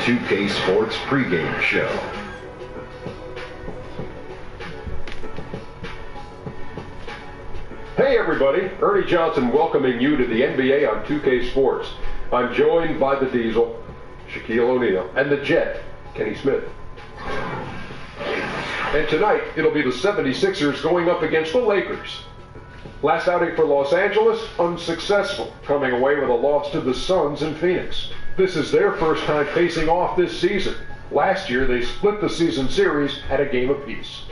2K Sports pregame show. Hey everybody, Ernie Johnson welcoming you to the NBA on 2K Sports. I'm joined by the Diesel, Shaquille O'Neal, and the Jet, Kenny Smith. And tonight, it'll be the 76ers going up against the Lakers. Last outing for Los Angeles, unsuccessful, coming away with a loss to the Suns in Phoenix. This is their first time facing off this season. Last year, they split the season series at a game apiece.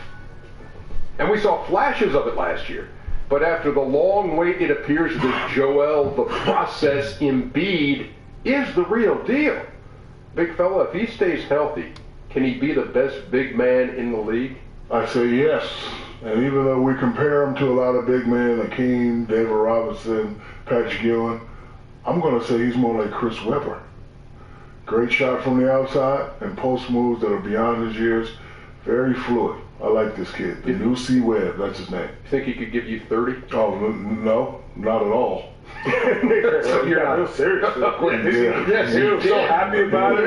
And we saw flashes of it last year. But after the long wait, it appears that Joel, the process Embiid, is the real deal. Big fella, if he stays healthy, can he be the best big man in the league? I say yes. And even though we compare him to a lot of big men, Hakeem, David Robinson, Patrick Ewing, I'm going to say he's more like Chris Webber. Great shot from the outside and post moves that are beyond his years. Very fluid. I like this kid. The new C. Webb, that's his name. You think he could give you 30? Oh, no, not at all. So you're not real serious. Yes, you're so happy about it.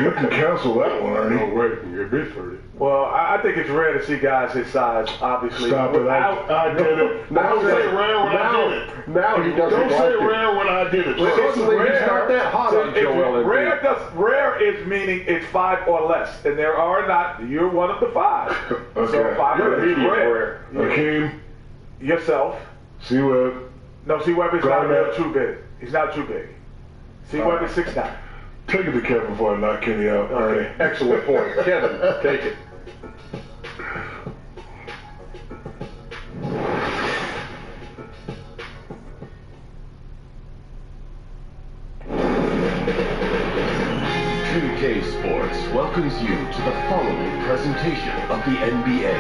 You can cancel that one, Ernie. No, wait, you're big 30. Well, I think it's rare to see guys his size, obviously. Stop it. I did it. Don't say rare when I did it. Now he doesn't Don't say rare when I did it. Suddenly he's not that hot on Joel Embiid. Rare is meaning it's 5 or less, and there are not. You're one of the 5. Okay. So 5 is rare. Hakeem. Yourself. C. Webb. No, C. Webb is not real too big. He's not too big. C. Webb is 6'9". Take it to Kevin before I knock Kenny out. Okay. Excellent point. Kevin, take it. K Sports welcomes you to the following presentation of the NBA.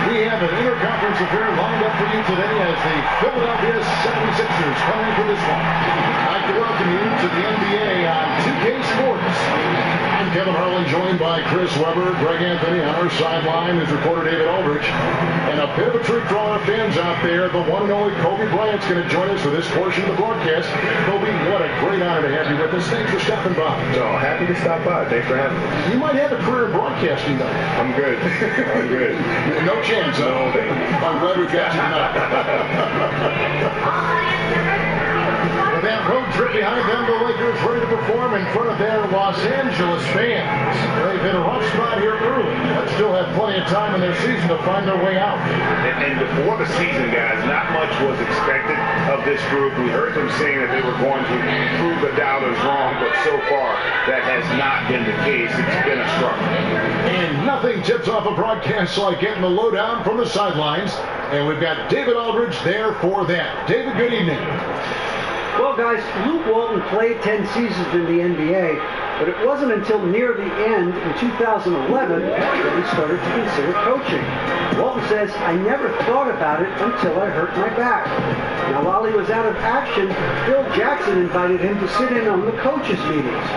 We have an interconference affair lined up for you today as the Philadelphia 76ers come in for this one. I'd like to welcome you to the NBA on 2K Sports. I'm Kevin Harlan, joined by Chris Webber, Greg Anthony on our sideline, is reporter David Aldridge. And a bit of a treat for all our fans out there. The one and only Kobe Bryant's going to join us for this portion of the broadcast. Kobe, what a great honor to have you with us. Thanks for stopping by. Oh, happy to stop by. Thanks for having me. You might have a career in broadcasting, though. I'm good. I'm good. No chance, huh? No, thank you. I'm glad we got you tonight. With that road trip behind them, the Lakers ready to perform in front of their Los Angeles fans. They've hit a rough spot here early, but still have plenty of time in their season to find their way out. And before the season, guys, not much was expected of this group. We heard them saying that they were going to prove the doubters wrong, but so far that has not been the case. It's been a struggle. And nothing tips off a broadcast like getting the lowdown from the sidelines. And we've got David Aldridge there for that. David, good evening. Well, guys, Luke Walton played 10 seasons in the NBA, but it wasn't until near the end in 2011 that he started to consider coaching. Walton says, I never thought about it until I hurt my back. Now, while he was out of action, Phil Jackson invited him to sit in on the coaches' meetings.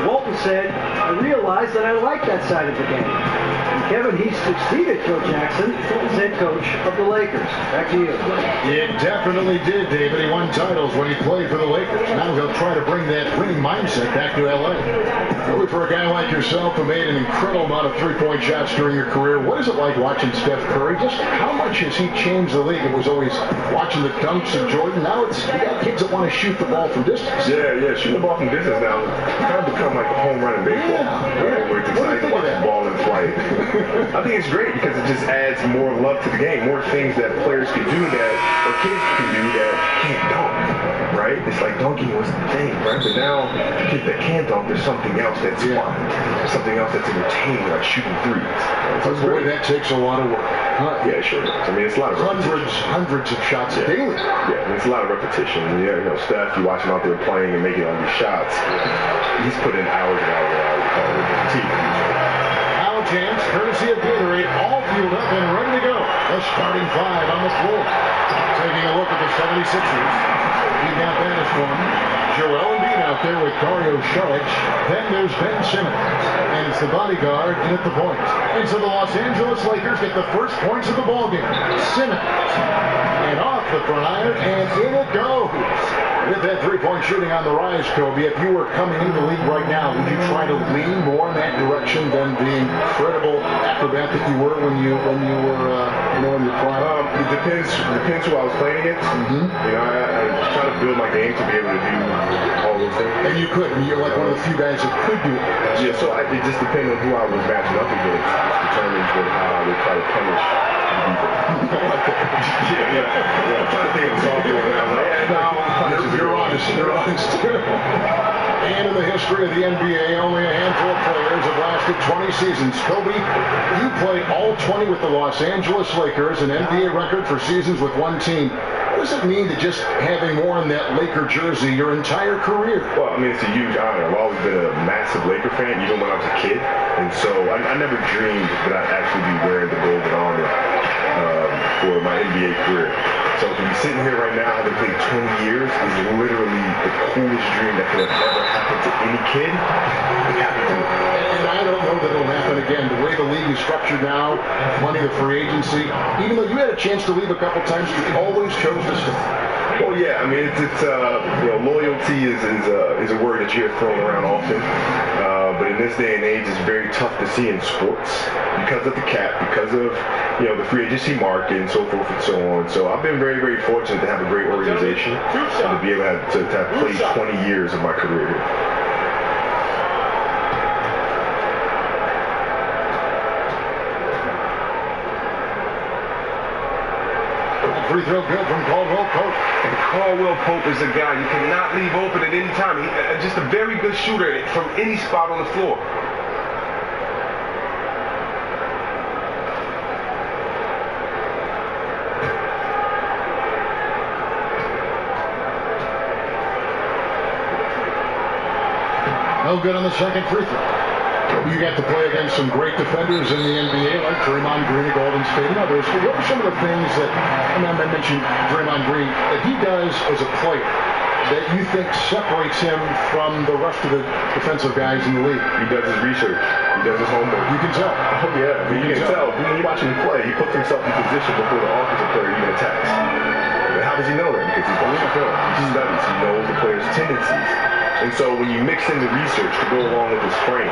Walton said, I realized that I like that side of the game. And Kevin, he succeeded Phil Jackson as head coach of the Lakers. Back to you. It definitely did, David. He won titles when he played for the Lakers. Now he'll try to bring that winning mindset back to L.A. Really, for a guy like yourself who made an incredible amount of three-point shots during your career, what is it like watching Steph Curry? Just how much has he changed the league? It was always watching the dunks of Jordan. Now it's you got kids that want to shoot the ball from distance. Yeah, shooting the ball from distance now kind of become like a home run in baseball. Right? Where it's exciting to watch the ball in flight. I think it's great because it just adds more love to the game, more things that players can do that, or kids can do that can't dunk, right? It's like dunking was the thing, right? But now, kids that can dunk, there's something else that's fun, something else that's entertaining, like shooting threes. So boy, that takes a lot of work. Yeah, it sure does. I mean, it's a lot of hundreds of shots daily. Yeah, I mean, it's a lot of repetition. Yeah, you know, Steph, you watch him out there playing and making all these shots. He's put in hours and hours and hours of repetition. Foul chance, courtesy of Gatorade, all fueled up and ready to go. The starting 5 on the floor. Taking a look at the 76ers. He got that is from Joel Embiid out there with Dario Saric. Then there's Ben Simmons. And it's the bodyguard in at the point. And so the Los Angeles Lakers get the first points of the ballgame. Simmons. And off the front, and in it goes. With that three-point shooting on the rise, Kobe, if you were coming into the league right now, would you try to lean more in that direction than the incredible acrobat that you were when you were in your prime? It depends who I was playing against. Mm-hmm. You know, I try to build my game to be able to do all those things. And you could. And you're like one of the few guys that could do it. Yeah, so it just depended on who I was matching up against, determines how I would try to punish the defense. yeah. I'm trying to think of a software one. I'm like, You're honest. And in the history of the NBA, only a handful of players have lasted 20 seasons. Kobe, you played all 20 with the Los Angeles Lakers, an NBA record for seasons with one team. What does it mean to just having worn that Laker jersey your entire career? Well, I mean, it's a huge honor. I've always been a massive Laker fan, even when I was a kid. And so I never dreamed that I'd actually be wearing the golden armor for my NBA career. So to be sitting here right now, having played 20 years, is literally the coolest dream that could have ever happened to any kid. It happened to me. And I don't know that it'll happen again. The way the league is structured now, money, the free agency, even though you had a chance to leave a couple times, you always chose to stay. Well, yeah, I mean, it's loyalty is a word that you hear thrown around often. But in this day and age, it's very tough to see in sports because of the cap, because of the free agency market and so forth and so on. So I've been very, very fortunate to have a great organization and to be able to have played 20 years of my career here. Free throw good from Caldwell Pope. And Caldwell Pope is a guy you cannot leave open at any time. He's just a very good shooter from any spot on the floor. No good on the second free throw. You got to play against some great defenders in the NBA, like Draymond Green at Golden State and others. What are some of the things that, I mentioned Draymond Green, that he does as a player that you think separates him from the rest of the defensive guys in the league? He does his research. He does his homework. You can tell. Oh, yeah. You can tell. When you watch him play, he puts himself in position before the offensive player even attacks. But how does he know that? Because he's watching film. He studies. He knows the player's tendencies. And so when you mix in the research to go along with his frame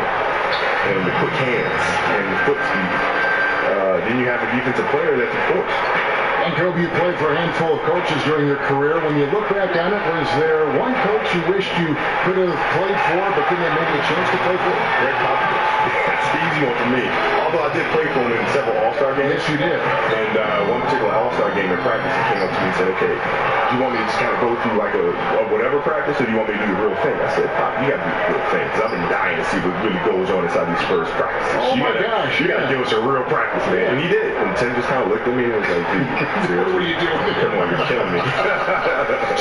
and the quick hands and the foot speed, then you have a defensive player that's a force. And Kobe, you played for a handful of coaches during your career. When you look back on it, was there one coach you wished you could have played for but didn't have maybe a chance to play for? Greg Popovich. That's the easy one for me. Although I did play for him in several All-Star games. Yes, you did. And one particular All-Star game in practice, he came up to me and said, okay, do you want me to just kind of go through like a whatever practice, or do you want me to do the real thing? I said, Pop, you got to do the real thing, because I've been dying to see what really goes on inside these Spurs practices. Oh, my gosh. You got to give us a real practice, man. And he did. And Tim just kind of looked at me and was like, dude, seriously? What are you doing? Come on, you're killing me.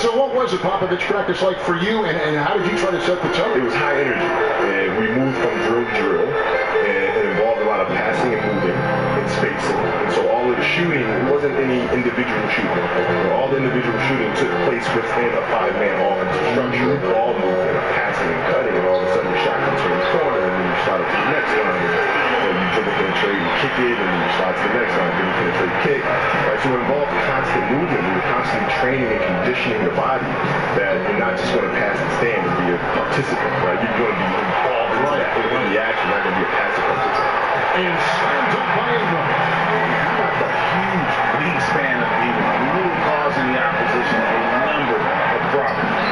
So what was a Popovich practice like for you, and how did you try to set the tone? It was high energy, and we moved from drill to drill, and it involved a lot of passing and moving and spacing. And so all of the shooting, it wasn't any individual shooting. All the individual shooting took place within a five-man offensive structure, ball movement, passing and cutting, and all of a sudden the shot comes from the corner, and then you slide it to the next line. And you dribble, penetrate, and kick it, and then you slide to the next line, then you penetrate, kick. Right, so it involved constant movement. We were constantly training and conditioning the body that you're not just going to pass and stand and be a participant, right? You're going to be involved in the action, not going to be a passive participant. And slammed up by Ingram. How about the huge wingspan of Ingram, really causing the opposition a number of problems?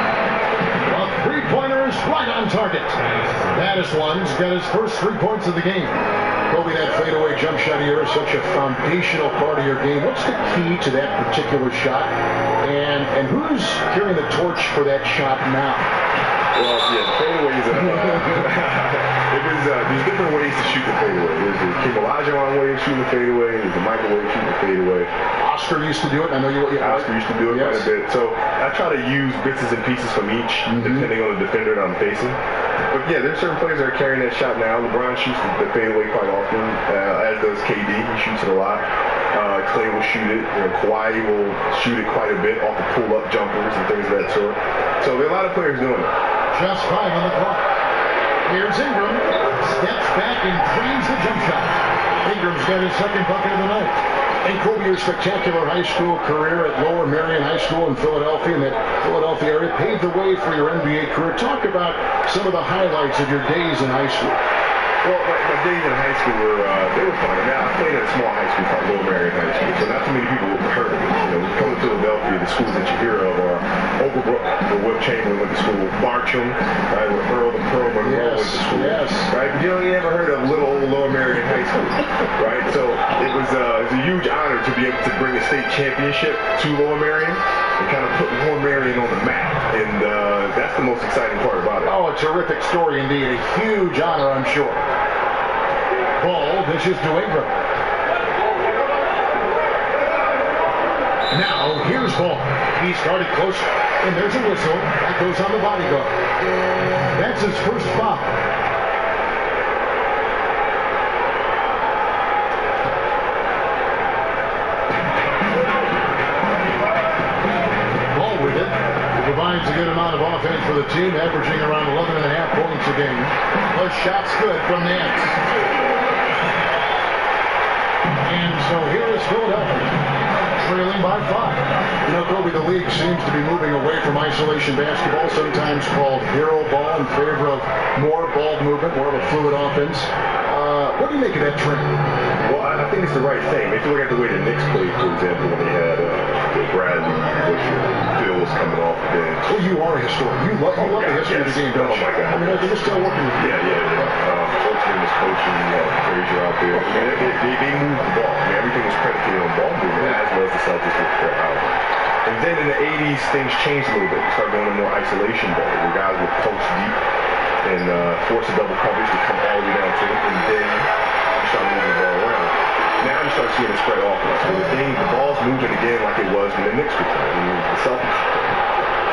A three-pointer is right on target. Mattis Lund's got his first 3 points of the game. Kobe, that fadeaway jump shot of yours is such a foundational part of your game. What's the key to that particular shot? And who's carrying the torch for that shot now? Well, yeah, the fadeaways, there's different ways to shoot the fadeaway. There's the Kim Olajuwon way of shooting the fadeaway. There's the Michael way of shooting the fadeaway. Oscar used to do it. I know you. Oscar used to do it quite a bit. So I try to use bits and pieces from each, depending on the defender that I'm facing. But yeah, there's certain players that are carrying that shot now. LeBron shoots the fadeaway quite often, as does KD. He shoots it a lot. Clay will shoot it. Kawhi will shoot it quite a bit off the pull-up jumpers and things of that sort. So there are a lot of players doing it. Just 5 on the clock. Here's Ingram. Steps back and drains the jump shot. Ingram's got his second bucket of the night. And Kobe, your spectacular high school career at Lower Merion High School in Philadelphia, in that Philadelphia area, paved the way for your NBA career. Talk about some of the highlights of your days in high school. Well, my days in high school were, they were fun. I mean, I played at a small high school called Lower Merion High School, so not too many people have heard of it. You know, when you come to Philadelphia, the schools that you hear of are Overbrook, where Will Chamberlain went to school, Bartram, right, where Earl the Pearl Monroe went to school, right? But you only ever heard of little old Lower Merion High School, right? So it was a huge honor to be able to bring a state championship to Lower Merion and kind of put Lower Merion on the map, and that's the most exciting part about it. Oh, a terrific story indeed. A huge honor, I'm sure. Ball dishes to Ingram. Now, here's Ball. He started close, and there's a whistle. That goes on the bodyguard. That's his first foul. Ball with it. He provides a good amount of offense for the team, averaging around 11.5 points a game. The shot's good from Nance. And so here is Philadelphia, trailing by 5. You know, Kobe, the league seems to be moving away from isolation basketball, sometimes called hero ball, in favor of more ball movement, more of a fluid offense. What do you make of that trend? Well, I think it's the right thing. If you look at the way the Knicks played, for example, when they had Bradley, Phil was coming off the bench. Well, you are a historian. You love the history of the game, don't you? Oh, my God. I mean, you're still working with you. Coaching was coaching, Frazier out there. I mean, they moved the ball. I mean, everything was predicated on ball movement, as well as the Celtics with Fred Howard. And then in the 80s, things changed a little bit. We started going to more isolation ball, where guys would post deep and force a double coverage to come all the way down to it, and then you start moving the ball around. Now you start seeing a spread offense. So the ball's moving again like it was when the Knicks were playing, the Celtics were playing.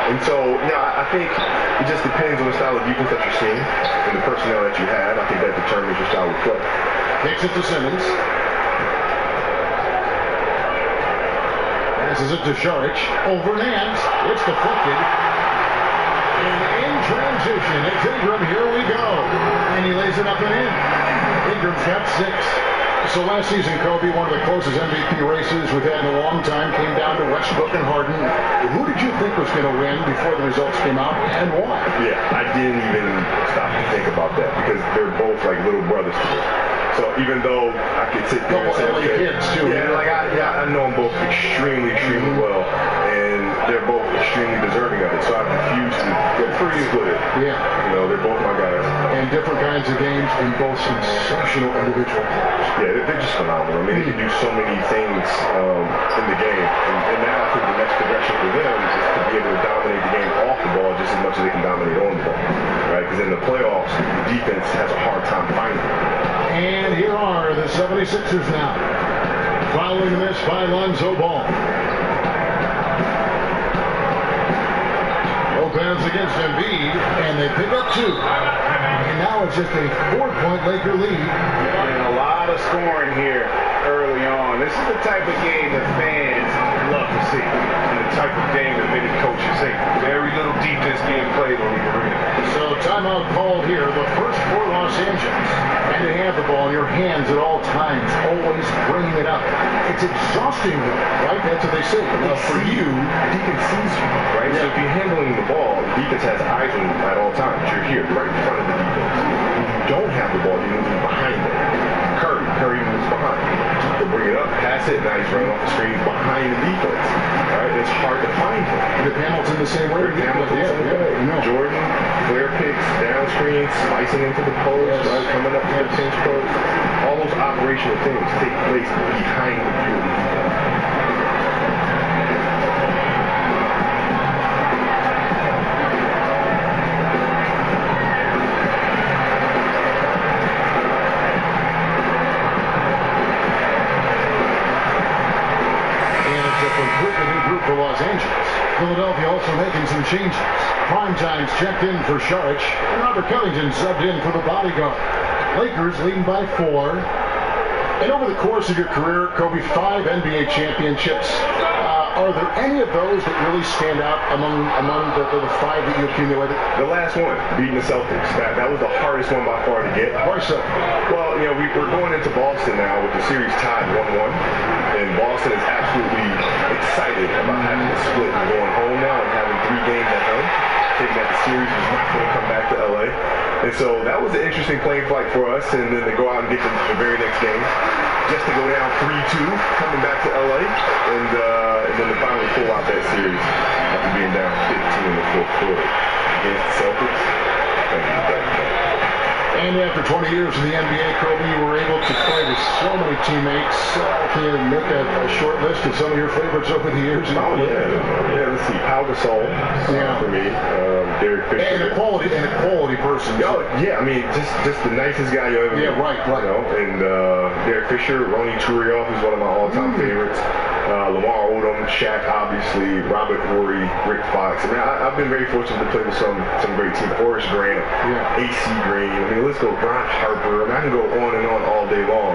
And so, I think it just depends on the style of defense that you're seeing and the personnel that you have. I think that determines your style of play. Takes it to Simmons. Passes it to Šarić. Over Nance. It's deflected. And in transition, it's Ingram. Here we go. And he lays it up and in. Ingram's got 6. So last season, Kobe, one of the closest MVP races we've had in a long time, came down to Westbrook and Harden. Who did you think was going to win before the results came out, and why? Yeah, I didn't even stop to think about that because they're both like little brothers to me. So even though I could sit there and say, okay, kids too. Yeah, like I know them both extremely well, and they're both extremely deserving of it. So I refuse to split it. Yeah. You know, they're both my guys. And different kinds of games, and both sensational individual players. Yeah, they're just phenomenal. I mean, they can do so many things in the game. And now I think the next progression for them is just to be able to dominate the game off the ball just as much as they can dominate on the ball. Right? Because in the playoffs, the defense has a hard time finding them. And here are the 76ers now. Following this by Lonzo Ball. Lopez against Embiid, and they pick up 2. And now it's just a 4-point Laker lead. And a lot of scoring here early on. This is the type of game that fans love to see. And the type of game that many coaches say. Very little defense being played on the arena. So timeout called here. The first for Los Angeles. And to have the ball in your hands at all times. Always bringing it up. It's exhausting, right? That's what they say. Well, for you, defense sees you, right? Yeah. So if you're handling the ball, the defense has eyes on you at all times. You're here, right in front of the defense. If you don't have the ball, you're moving behind them. Curry moves behind. They bring it up, pass it, now he's running off the screen behind the defense. Right? It's hard to find him. Rip Hamilton the same way. Jordan, flare picks, down screens, slicing into the post, right? Coming up to the pinch post. All those operational things take place behind the field. Completely new group for Los Angeles. Philadelphia also making some changes. Primetime's checked in for Šarić, and Robert Covington subbed in for the bodyguard. Lakers leading by 4. And over the course of your career, Kobe, 5 NBA championships. Are there any of those that really stand out among the five that you accumulated? The last one, beating the Celtics. That was the hardest one by far to get. Why so? Well, we're going into Boston now with the series tied 1-1. And Boston is absolutely excited about having the split and going home now and having 3 games at home. Thinking that the series is not going to come back to LA. And so that was an interesting playing fight for us. And then to go out and get the very next game, just to go down 3-2, coming back to LA, and then to finally pull out that series after being down 15 in the fourth quarter against the Celtics. And after 20 years in the NBA, Kobe, you were able to play with so many teammates. Can you make a short list of some of your favorites over the years? Oh, yeah. Let's see. Pau Gasol for me. Derek Fisher. And a quality person. Oh, yeah. I mean, just the nicest guy you ever met. Yeah, right. And Derek Fisher, Ronnie Turioff is one of my all-time favorites. Lamar Odom, Shaq, obviously, Robert Horry, Rick Fox. I mean, I've been very fortunate to play with some great teams. Horace Grant, AC Green. I mean, let's go. Brian Harper. I mean, I can go on and on all day long.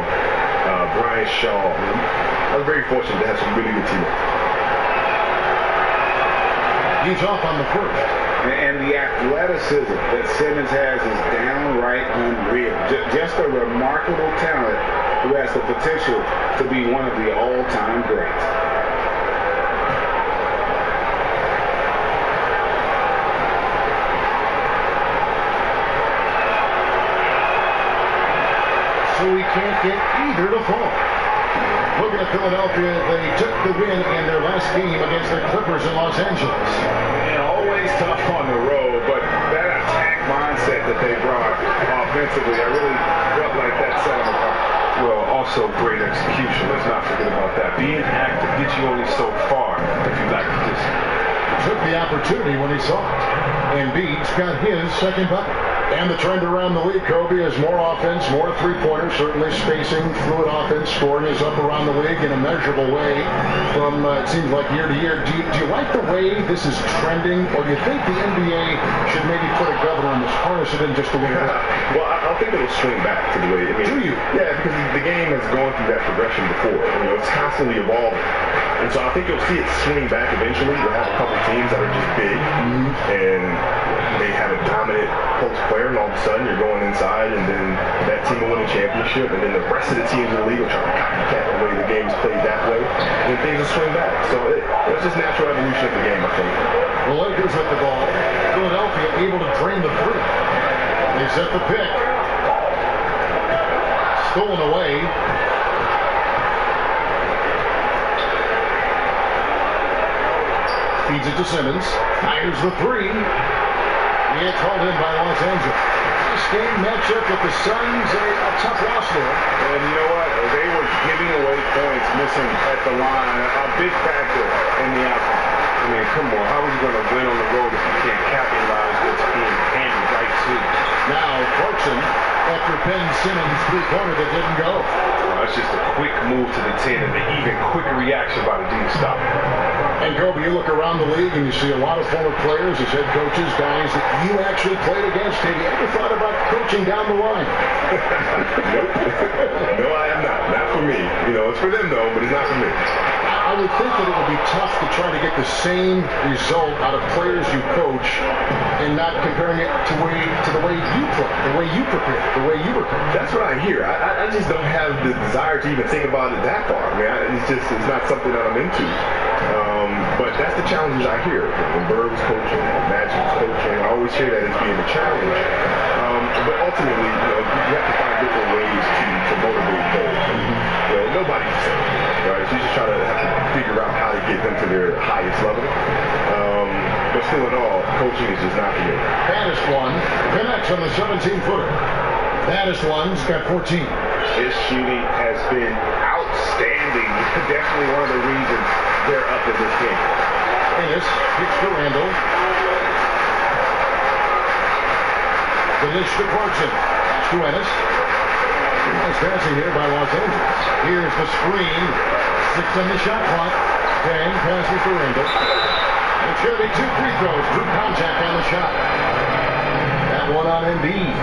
Brian Shaw. I was very fortunate to have some really good teammates. He's off on the first. And the athleticism that Simmons has is downright unreal. Just a remarkable talent who has the potential to be one of the all-time greats. So we can't get either to fall. Looking at Philadelphia, they took the win in their last game against the Clippers in Los Angeles. Always tough on the road, but that attack mindset that they brought offensively, I really felt like that set them apart. Well, also great execution. Let's not forget about that. Being active gets you only so far if you lack the distance. Took the opportunity when he saw it. Embiid's got his second bucket. And the trend around the league, Kobe, is more offense, more three-pointers, certainly spacing, fluid offense, scoring is up around the league in a measurable way from, it seems like, year to year. Do you like the way this is trending, or do you think the NBA should maybe put a governor on this, harness it in just a little bit? Well, I think it'll swing back to the way, Do you? Yeah, because the game has gone through that progression before. It's constantly evolving. And so I think you'll see it swing back eventually. You'll have a couple teams that are just big, and they have a dominant post player, and all of a sudden you're going inside, and then that team will win a championship, and then the rest of the teams in the league will try to copycat the way the game is played that way, and things will swing back. So it's just natural evolution of the game, I think. The Lakers with the ball. Philadelphia able to drain the three. They set the pick. Stolen away. Feeds it to Simmons. Fires the three. It's hauled in by Los Angeles. This game matchup with the Suns, a tough loss there. And you know what? They were giving away points, missing at the line. A big factor in the outcome. I mean, come on. How are you going to win on the road if you can't capitalize what's being handed right to you? Now, Clarkson, after Ben Simmons' three-pointer that didn't go. Well, that's just a quick move to the 10 and an even quicker reaction by the D to stop it. And Kobe, you look around the league and you see a lot of former players as head coaches, guys that you actually played against. Have you ever thought about coaching down the line? Nope. No, I have not. Not for me. It's for them though, but it's not for me. I would think that it would be tough to try to get the same result out of players you coach and not comparing it to the way you play, the way you prepare, the way you were coached. That's what I hear. I just don't have the desire to even think about it that far. I mean, it's not something that I'm into. But that's the challenges I hear. When Bird was coaching, Magic was coaching, I always hear that as being a challenge. But ultimately, you have to find different ways to motivate players. Nobody's the same, right? So you just try to have to figure out how to get them to their highest level. But still in all, coaching is just not for me. Baddest one connects on the 17-footer. Baddest one's got 14. His shooting has been outstanding. Definitely one of the reasons they're up in this game. Ennis kicks to Randall. The dish to Clarkson. Pass to Ennis. Nice passing here by Los Angeles. Here's the screen. 6 on the shot clock. Dang passes to Randall. And it's going to be 2 free throws. Drew contact on the shot. That one on Embiid.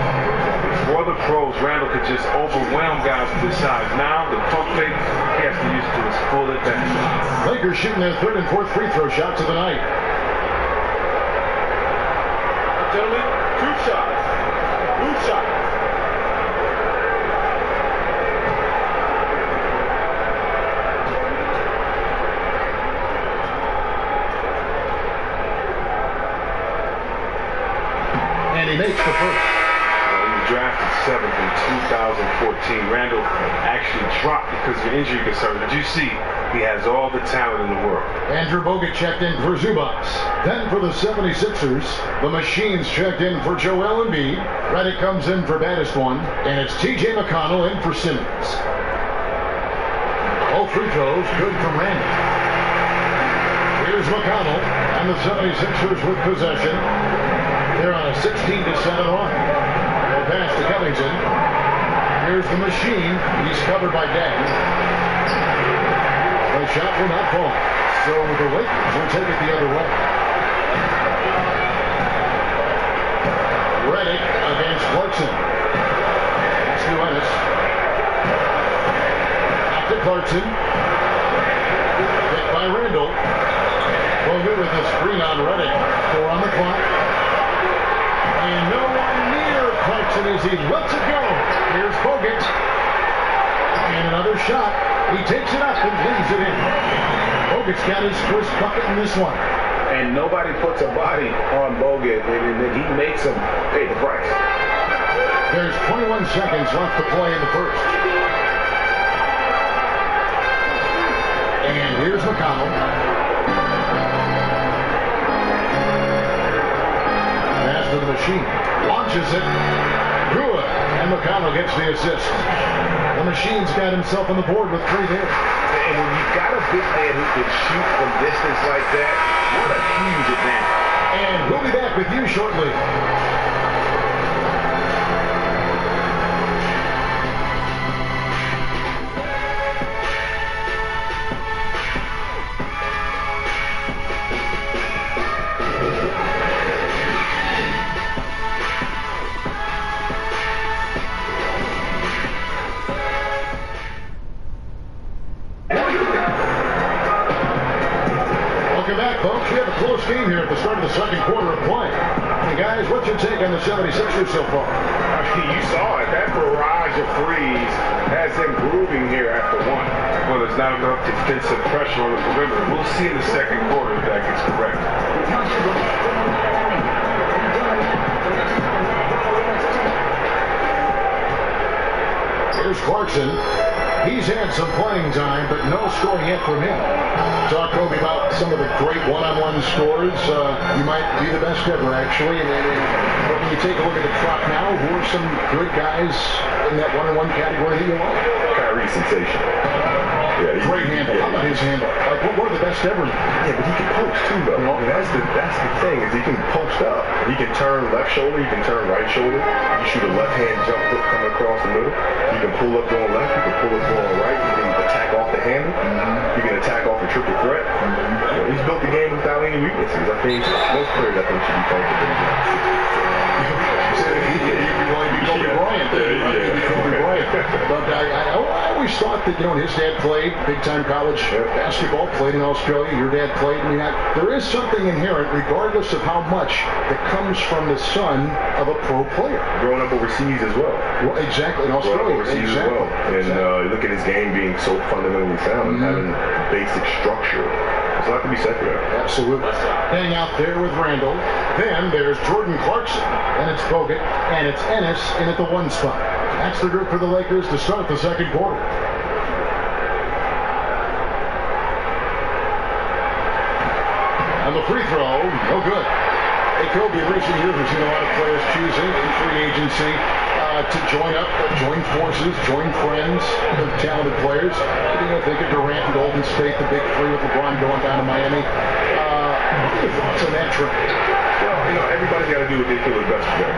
Before the pros, Randall could just overwhelm guys of this size. Now, the pump fake, he has to use it to his full advantage. Lakers shooting their third and fourth free throw shots of the night. Gentlemen, 2 shots. 2 shots. And he makes the first. He was drafted 7th in 2014. Randall actually dropped because of injury concern. Did you see? He has all the talent in the world. Andrew Bogut checked in for Zubats. Then for the 76ers, the Machines checked in for Joel Embiid. Redick comes in for baddest one, and it's T.J. McConnell in for Simmons. All free throws good from Randall. Here's McConnell, and the 76ers with possession. They're on a 16-7 run. They'll pass to Covington. Here's the Machine. He's covered by Dagg. The shot will not fall. So the Lakers will take it the other way. Redick against Clarkson. That's to Ennis. Back to Clarkson. Hit by Randall. Bogut with a screen on Redick. 4 on the clock. And no one near Clarkson as he lets it go. Here's Bogut. And another shot. He takes it up and leaves it in. Bogut's got his first bucket in this one. And nobody puts a body on Bogut, and then he makes him pay the price. There's 21 seconds left to play in the first. And here's McConnell. Pass to the Machine. Launches it. Good. And McConnell gets the assist. The Machine's got himself on the board with 3 there. And when you've got a big man who can shoot from distance like that, what a huge advantage. And we'll be back with you shortly. Folks, we have a close game here at the start of the second quarter of play. Hey guys, what's your take on the 76ers so far? You saw it. That barrage of threes has them grooving here after 1. Well, there's not enough defensive pressure on the perimeter. We'll see in the second quarter if that gets correct. Here's Clarkson. He's had some playing time, but no scoring yet from him. Talk, Kobe, about some of the great one-on-one scores. You might be the best ever, actually. And when you take a look at the crop now, who are some good guys in that one-on-one category that you like? Kyrie's sensation. Yeah, great handle. How about his handle? Like, one of the best ever. Yeah, but he can post too, though. I mean, that's the thing, is he can post up. He can turn left shoulder, he can turn right shoulder. You can shoot a left-hand jump hook coming across the middle. You can pull up going left, you can pull up going right. You can attack off the handle. You can attack off the triple threat. You know, he's built the game without any weaknesses. I think most players, should be comfortable. Kobe Bryant. But I always thought that, his dad played big-time college basketball, played in Australia. Your dad played. I mean, there is something inherent, regardless of how much, that comes from the son of a pro player. Growing up overseas as well. Well, exactly, in Australia. Overseas as well. And you look at his game being so fundamentally sound, having basic structure. There's a lot to be said for that. Absolutely. Hang out there with Randall. Then there's Jordan Clarkson, and it's Bogut, and it's Ennis in at the 1 spot. That's the group for the Lakers to start the second quarter. And the free throw, no good. Hey, Kobe, in recent years, we've seen a lot of players choosing in free agency to join up, join forces, join friends with talented players. Think of Durant and Golden State, the big 3 with LeBron going down to Miami. What are your thoughts on that trend? Well, everybody's got to do what they feel is best for them.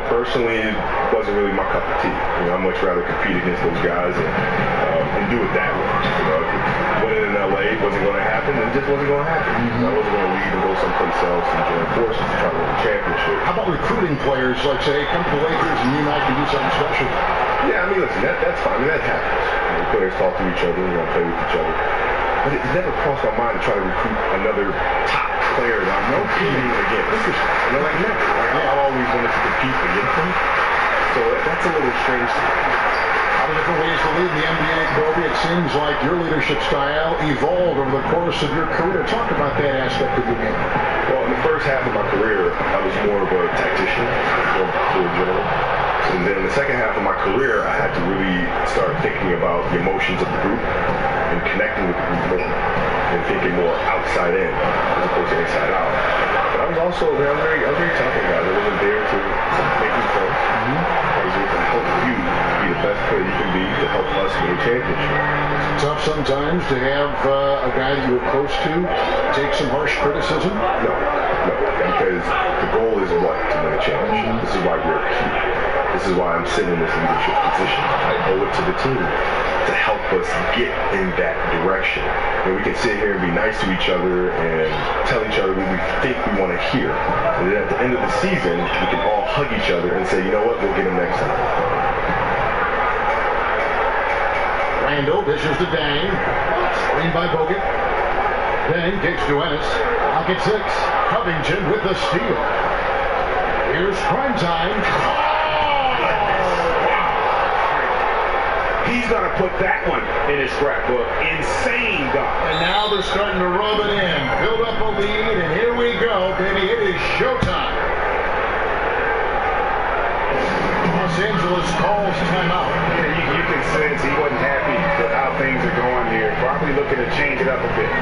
Personally, it wasn't really my cup of tea. I'd much rather compete against those guys and do it that way. it in LA wasn't going to happen, and it just wasn't going to happen. I wasn't going to leave and go someplace else and join forces to try to win a championship. How about recruiting players, like say, come to the Lakers and you and I can do something special? Yeah, I mean, listen, that's fine. I mean, that happens. Players talk to each other, play with each other. But it's never crossed my mind to try to recruit another top player that I'm competing against. Like never. I've always wanted to compete against them. So that's a little strange to me. A lot of different ways to lead the NBA, Kobe. It seems like your leadership style evolved over the course of your career. Talk about that aspect of your game. Well, in the first half of my career, I was more of a tactician, more general. And then in the second half of my career, I had to really start thinking about the emotions of the group and connecting with the group more and thinking more outside in as opposed to inside out. But I was also, I was very talented guy. I wasn't there to make these points. I was there to help you be the best player you can be to help us win a championship. It's tough sometimes to have a guy that you were close to take some harsh criticism? No, because the goal is what? To win a championship. This is why we're here. This is why I'm sitting in this leadership position. I owe it to the team to help us get in that direction. And we can sit here and be nice to each other and tell each other what we think we want to hear. And then at the end of the season, we can all hug each other and say, you know what, we'll get him next time. Randall dishes to Dang. Screen by Bogut. Dang kicks to Ennis. Pocket 6. Covington with the steal. Here's crime time. He's going to put that one in his scrapbook. Insane dunk. And now they're starting to rub it in. Build up a lead, and here we go, baby. It is showtime. Los Angeles calls timeout. Yeah, you can sense he wasn't happy with how things are going here. Probably looking to change it up a bit.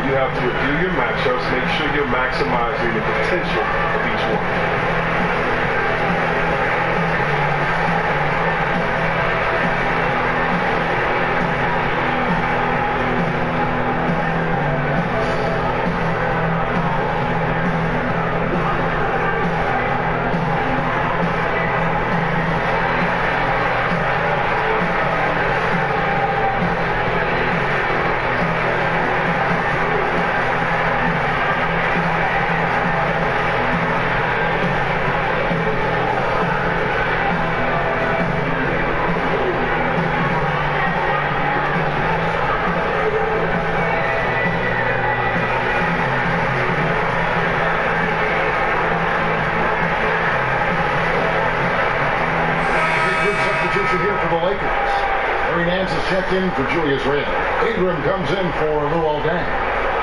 You have to review your matchups, make sure you're maximizing the potential of each one. Here for the Lakers. Larry Nance is checked in for Julius Randle. Ingram comes in for Luol Deng.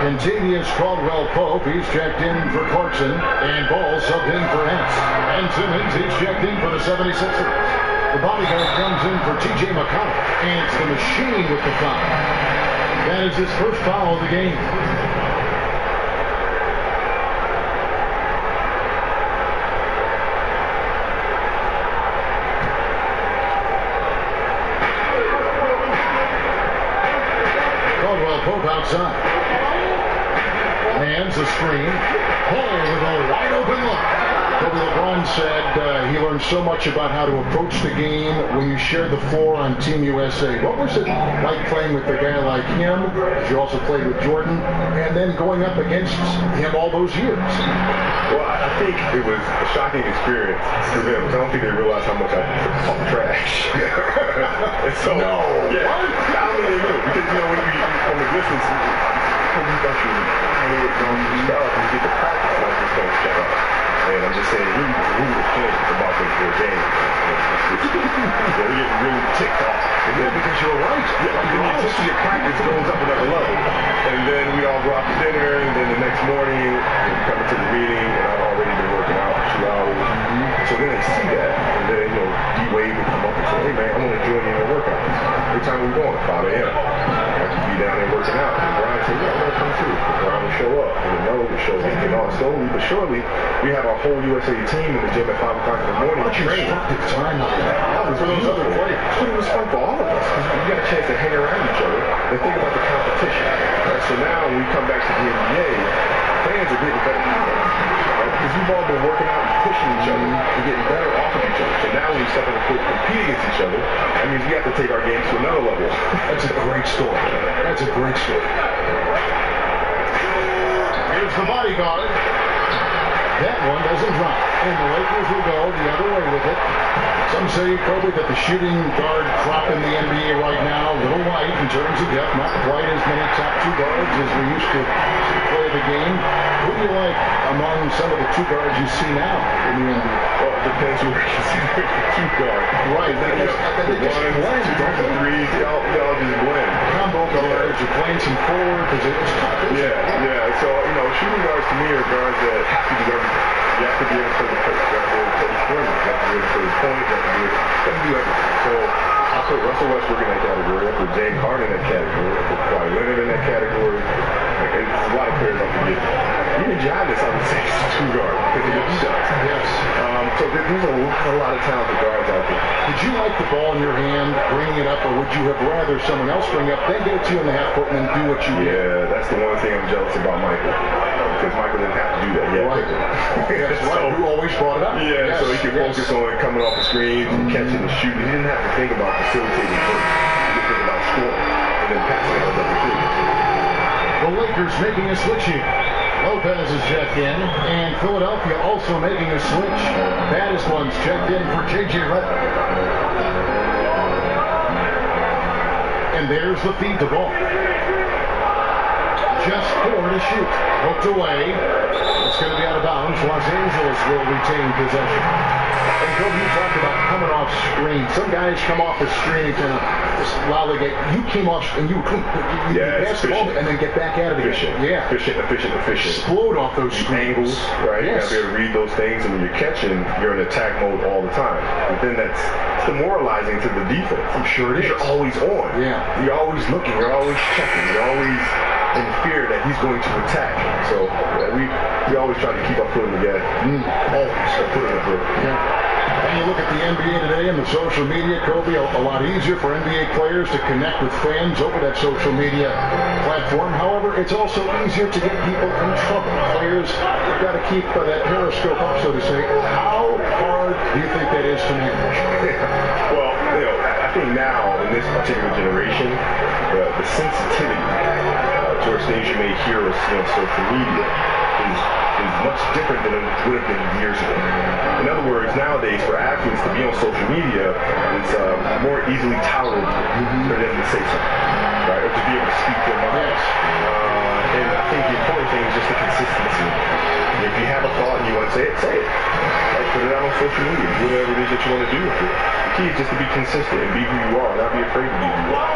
Contavious Caldwell-Pope, he's checked in for Clarkson. And Ball subbed in for Ennis. And Simmons, he's checked in for the 76ers. The bodyguard comes in for T.J. McConnell. And it's the machine with the foul. That is his first foul of the game. Pope outside. Man's a screen. Paul with a wide open look. Kobe LeBron said he learned so much about how to approach the game when you shared the floor on Team USA. What was it like playing with a guy like him? You also played with Jordan, and then going up against him all those years. Well, I think it was a shocking experience for them. I don't think they realized how much I talk trash. And so, no. Yeah. What? I don't think they knew. Because, when you from a distance, you thought you were stuff, and you get to practice, and I just don't shut up. And I'm just saying, really the point about their game. They're getting really ticked off. And then, because you're right. Yeah, the intensity of practice goes up another level. And then we all go out to dinner, and then the next morning, we come into the meeting, and I've already been working out for 2 hours. So then they see that, and then, D-Wade would come up and say, hey, man, I want to join you in a workout. What time are we going? 5 a.m. I could be down there working out. And Brian said, yeah, I want to come too. And Brian would show up, and then Melo would show up. And all slowly but surely, we have our whole USA team in the gym at 5 o'clock in the morning training. Time that was for those other players. But it was fun for all of us, because we got a chance to hang around each other and think about the competition. Right? So now when we come back to the NBA, fans are getting better. Right? Because we've all been working out and pushing each other and getting better off of each other. So now when we step on the court and compete against each other, that means we have to take our game to another level. That's a great story. That's a great story. Here's the bodyguard. That one doesn't drop. And the Lakers will go the other way with it. Some say, Kobe, that the shooting guard crop in the NBA right now, a little light in terms of depth, not quite as many top two guards as we used to play the game. Who do you like among some of the two guards you see now in the NBA? Well, it depends who we're considering the two guard. Right. They just blend, don't they? Threes, they all just blend. Combo guards are playing some forward because it's tough. Yeah. So, shooting guards to me are guards that have to do everything. You have to be able to play the post. You have to be able to play the perimeter. You have to be able to play the point. You have to do everything. So I put Russell Westbrook in that category. I put James Harden in that category. I put Kawhi Leonard in that category. It's a lot of players I forget. Even Giannis, I would say, is a two guard because of what he does. Yes. So there's a lot of talented guards out there. Did you like the ball in your hand, bringing it up, or would you have rather someone else bring it up, then get it to you in the half court, and then do what you did? Yeah, that's the one thing I'm jealous about Michael. Because Michael didn't have to do that yet. Right. That's right. Who always brought it up. Yeah, yes. So he could focus on coming off the screen, catching and shooting. He didn't have to think about facilitating first. He could think about scoring and then passing it on the three. The Lakers making a switch here. Lopez is checked in, and Philadelphia also making a switch. Baddest one's checked in for J.J. Redick. And there's the feed to ball. Just 4 to shoot. Hooked away. It's going to be out of bounds. Los Angeles will retain possession. And Kobe, you talked about coming off screen. Some guys come off the screen and kind of just lollygate. You came off and you pass the ball and then get back at it again. Yeah. Efficient. Explode off those angles, right? Yes. You got to be able to read those things, and when you're catching, you're in attack mode all the time. But then that's demoralizing to the defense. I'm sure it is. You're always on. Yeah. You're always looking. You're always checking. You're always in fear that he's going to attack. So we always try to keep our foot in the gas. Always put it in the foot. Yeah. And you look at the NBA today and the social media, Kobe, a lot easier for NBA players to connect with fans over that social media platform. However, it's also easier to get people in trouble. Players have got to keep that periscope up, so to say. How hard do you think that is to manage? Well, I think now in this particular generation, the sensitivity towards things you may hear or see on social media is much different than it would have been years ago. In other words, nowadays for athletes to be on social media, it's more easily tolerable for them to say something, right? Or to be able to speak their mind. And I think the important thing is just the consistency. If you have a thought and you want to say it, say it. Right? Put it out on social media. Do whatever it is that you want to do with it. The key is just to be consistent and be who you are, not be afraid to be who you are.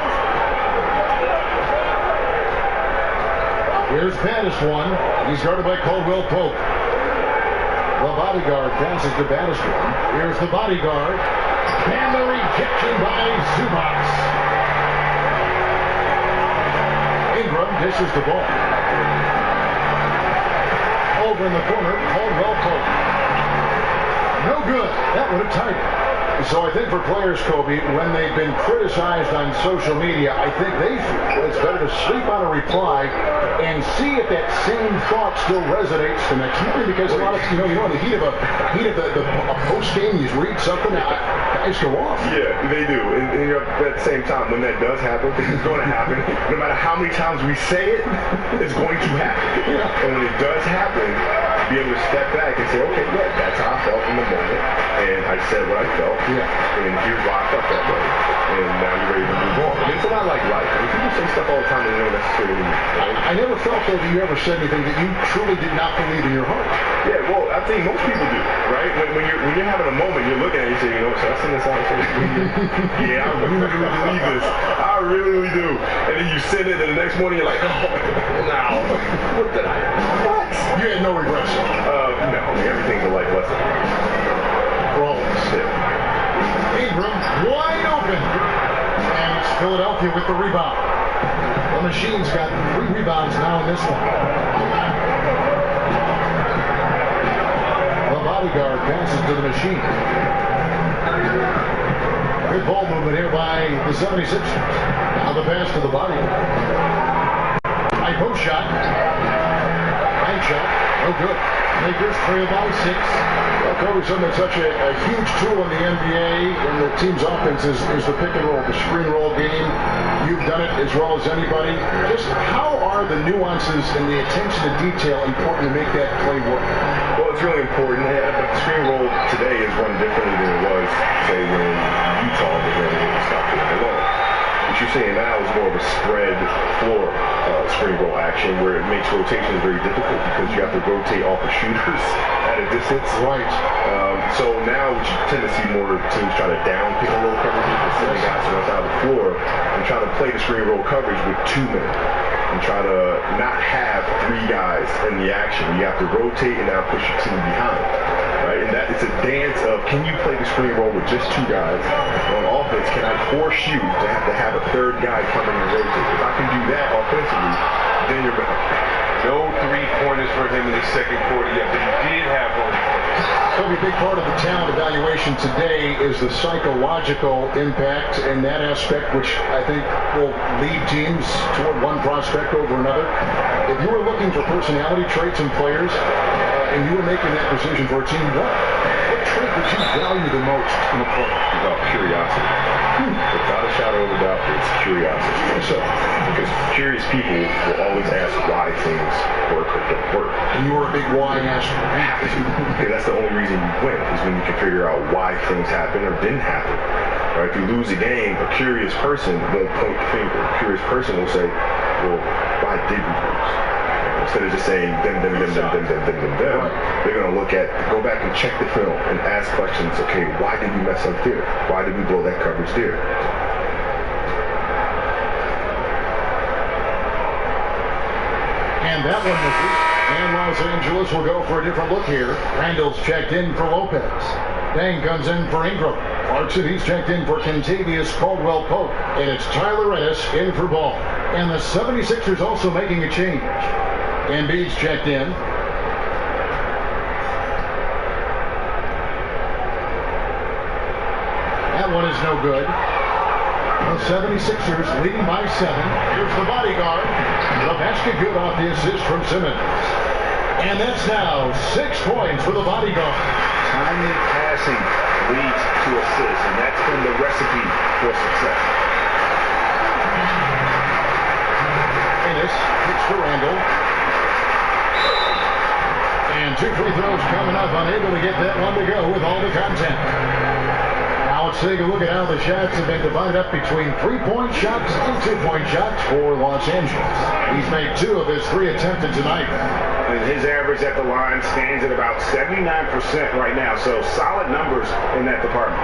Here's baddest one. He's guarded by Caldwell Pope. The bodyguard passes to baddest one. Here's the bodyguard. And the rejection by Zubac. Ingram dishes the ball. Over in the corner, Caldwell Pope. No good. That would have tied it. So I think for players, Kobe, when they've been criticized on social media, I think they feel it's better to sleep on a reply and see if that same thought still resonates the next morning. Because a lot of in the heat of a post game, you read something, guys go off. Yeah, they do. And at the same time, when that does happen, it's going to happen. No matter how many times we say it, it's going to happen. Yeah. And when it does happen, be able to step back and say, okay, yeah, that's how I felt in the moment, and I said what I felt, and here's why I felt that way, and now you're ready to move on. And it's a lot like life. I mean, people say stuff all the time and they don't necessarily mean it. Right? I never felt that you ever said anything that you truly did not believe in your heart. Yeah, well, I think most people do, right? When you're having a moment, you're looking at it and you say, so I send this out, yeah, I really believe this. I really do. And then you send it, and the next morning you're like, now, what did I? What? You had no regrets. No, everything's a life lesson. Ingram wide open. And it's Philadelphia with the rebound. The Machine's got 3 rebounds now in this one. The bodyguard passes to the Machine. Good ball movement here by the 76ers. Now the pass to the bodyguard. High post shot. High shot. No good. Lakers trail by 6. Well, Kobe, something that's such a huge tool in the NBA in the team's offense is the pick and roll, the screen roll game. You've done it as well as anybody. Just how are the nuances and the attention to detail important to make that play work? Well, it's really important. But the screen roll today is run differently than it was, say, when Utah was running it and Stockton alone. What you're seeing now is more of a spread floor screen roll action where it makes rotations very difficult because you have to rotate off the shooters at a distance. Right. So now what you tend to see more teams try to down pick and roll coverages and sending guys to one side of the floor and try to play the screen roll coverage with 2 men and try to not have 3 guys in the action. You have to rotate and now push your team behind. Right? And that it's a dance of can you play the screen roll with just 2 guys? On offense, can I force you to have a 3rd guy coming and rotate? If I can do that offensively, then you're better. No 3-pointers for him in the second quarter yet, but he did have one. So a big part of the talent evaluation today is the psychological impact and that aspect, which I think will lead teams toward one prospect over another. If you were looking for personality traits in players, and you were making that decision for a team, what trait would you value the most in a player? About curiosity. Without a shadow of a doubt, it's curiosity. So, because curious people will always ask why things work or don't work. and you were a big why asker. Okay, that's the only reason you win, is when you can figure out why things happen or didn't happen. Right? If you lose a game, a curious person won't point the finger. A curious person will say, well, why did we lose? Instead of just saying them. They're going to go back and check the film and ask questions. Okay, why did we mess up there? Why did we blow that coverage there? And that one misses. And Los Angeles will go for a different look here. Randall's checked in for Lopez. Dang comes in for Ingram. Clarkson, he's checked in for Kentavious Caldwell-Pope. And it's Tyler Ennis in for Ball. And the 76ers also making a change. Embiid's checked in. That one is no good. The 76ers leading by 7. Here's the bodyguard. The basket good off the assist from Simmons. And that's now 6 points for the bodyguard. Timely passing leads to assists, and that's been the recipe for success. Ennis kicks to Randall. And 2 free throws coming up, unable to get that one to go with all the content. Now let's take a look at how the shots have been divided up between 3-point shots and 2-point shots for Los Angeles. He's made 2 of his 3 attempted tonight. And his average at the line stands at about 79% right now, so solid numbers in that department.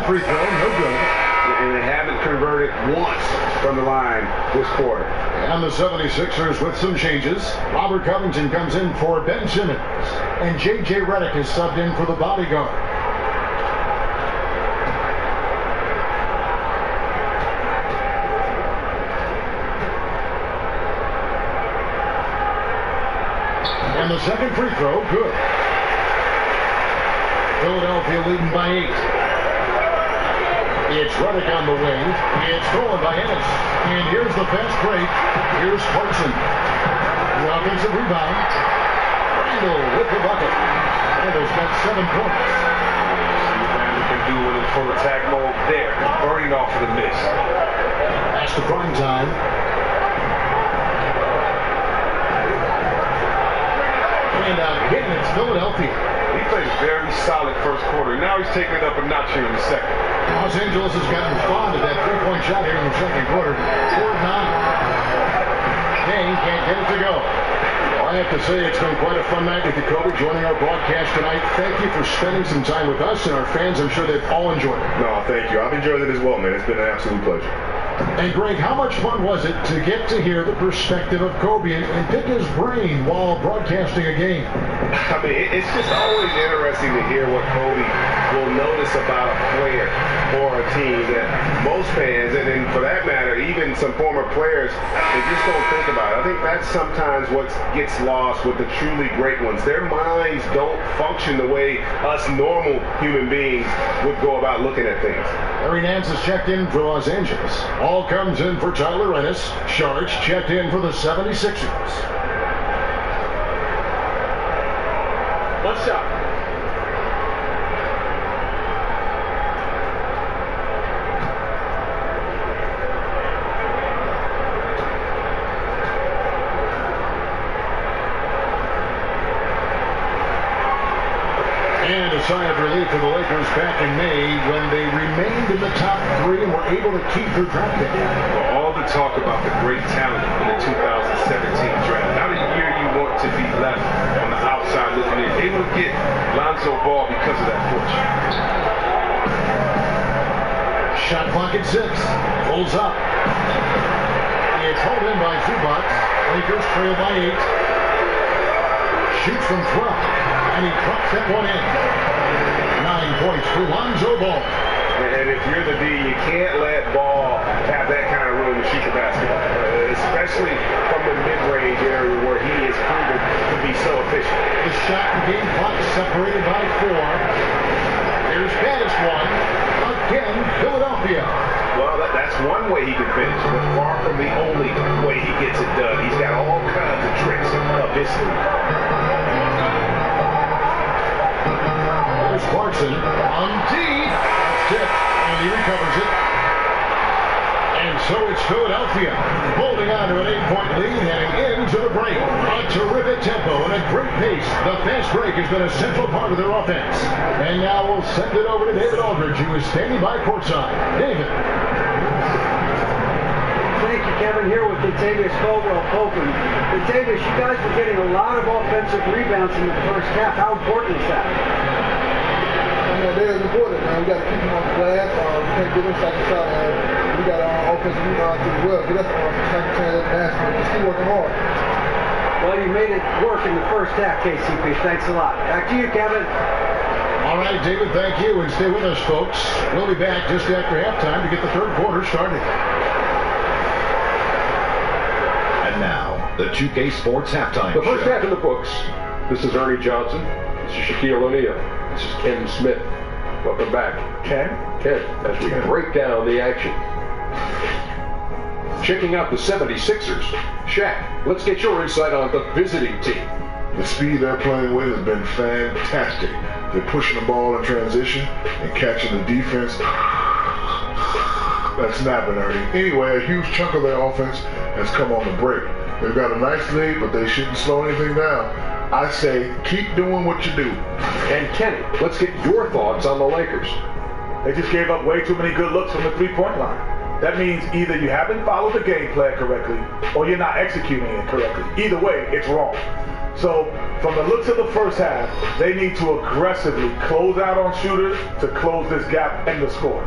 Free throw, no good. And they haven't converted once from the line this quarter. And the 76ers with some changes. Robert Covington comes in for Ben Simmons. And J.J. Redick is subbed in for the bodyguard. And the second free throw, good. Philadelphia leading by 8. It's Redick on the wing. It's stolen by Ennis. And here's the fast break. Here's Clarkson. The offensive rebound. Randall with the bucket. Randall's got 7 points. See what Randall can do with it full attack mode there. Burning off of the miss. That's the prime time. And again, it's Philadelphia. He played a very solid first quarter. Now he's taking it up a notch here in the second. Los Angeles has gotten fond of that 3-point shot here in the second quarter. 4-9. Kane can't get it to go. Well, I have to say it's been quite a fun night with you, Kobe, joining our broadcast tonight. Thank you for spending some time with us and our fans. I'm sure they've all enjoyed it. No, thank you. I've enjoyed it as well, man. It's been an absolute pleasure. And Greg, how much fun was it to get to hear the perspective of Kobe and pick his brain while broadcasting a game? I mean, it's just always interesting to hear what Kobe will notice about a player or a team that most fans, and for that matter, even some former players, they just don't think about it. I think that's sometimes what gets lost with the truly great ones. Their minds don't function the way us normal human beings would go about looking at things. Larry Nance is checked in for Los Angeles. All comes in for Tyler Ennis. Sharks checked in for the 76ers. One shot. And a sigh of relief for the Lakers back in May when they remained in the top 3 and were able to keep their draft pick. Well, all the talk about the great talent in the 2017 draft. Not a year you want to be left on the outside looking in. Able to get Lonzo Ball because of that push. Shot clock at 6. Pulls up. It's held in by Zubac. Lakers trail by 8. Shoots from 12. And he drops that one in. 9 points for Lonzo Ball. And if you're the D, you can't let Ball have that kind of room to shoot the basketball, especially from the mid-range area where he is proven to be so efficient. The shot and game clock separated by 4. There's Gaddis one. Again, Philadelphia. Well, that's one way he can finish, but far from the only way he gets it done. He's got all kinds of tricks up his sleeve. There's Clarkson on deep. That's it. And he recovers it. And so it's Philadelphia holding on to an 8-point lead heading into the break. A terrific tempo and a great pace. The fast break has been a central part of their offense. And now we'll send it over to David Aldridge, who is standing by courtside. David. Thank you, Kevin. Here with Contavious Caldwell-Pope. Contavious, you guys were getting a lot of offensive rebounds in the first half. How important is that? They're important, man. We got to keep them on the glass. We can't give them second shot. We got our offensive rebounds as well. Get us on second chance at the basket. We're still working hard. Well, you made it work in the first half, KCP. Thanks a lot. Back to you, Kevin. All right, David, thank you. And stay with us, folks. We'll be back just after halftime to get the third quarter started. And now, the 2K Sports Halftime The first Show. half in the books. This is Ernie Johnson. This is Shaquille O'Neal. This is Ken Smith. Welcome back. Ken, as we break down the action. Checking out the 76ers. Shaq, let's get your insight on the visiting team. The speed they're playing with has been fantastic. They're pushing the ball in transition and catching the defense. That's snapping, Ernie. Anyway, a huge chunk of their offense has come on the break. They've got a nice lead, but they shouldn't slow anything down. I say, keep doing what you do. And Kenny, let's get your thoughts on the Lakers. they just gave up way too many good looks from the three-point line. That means either you haven't followed the game plan correctly or you're not executing it correctly. Either way, it's wrong. So from the looks of the first half, they need to aggressively close out on shooters to close this gap in the score.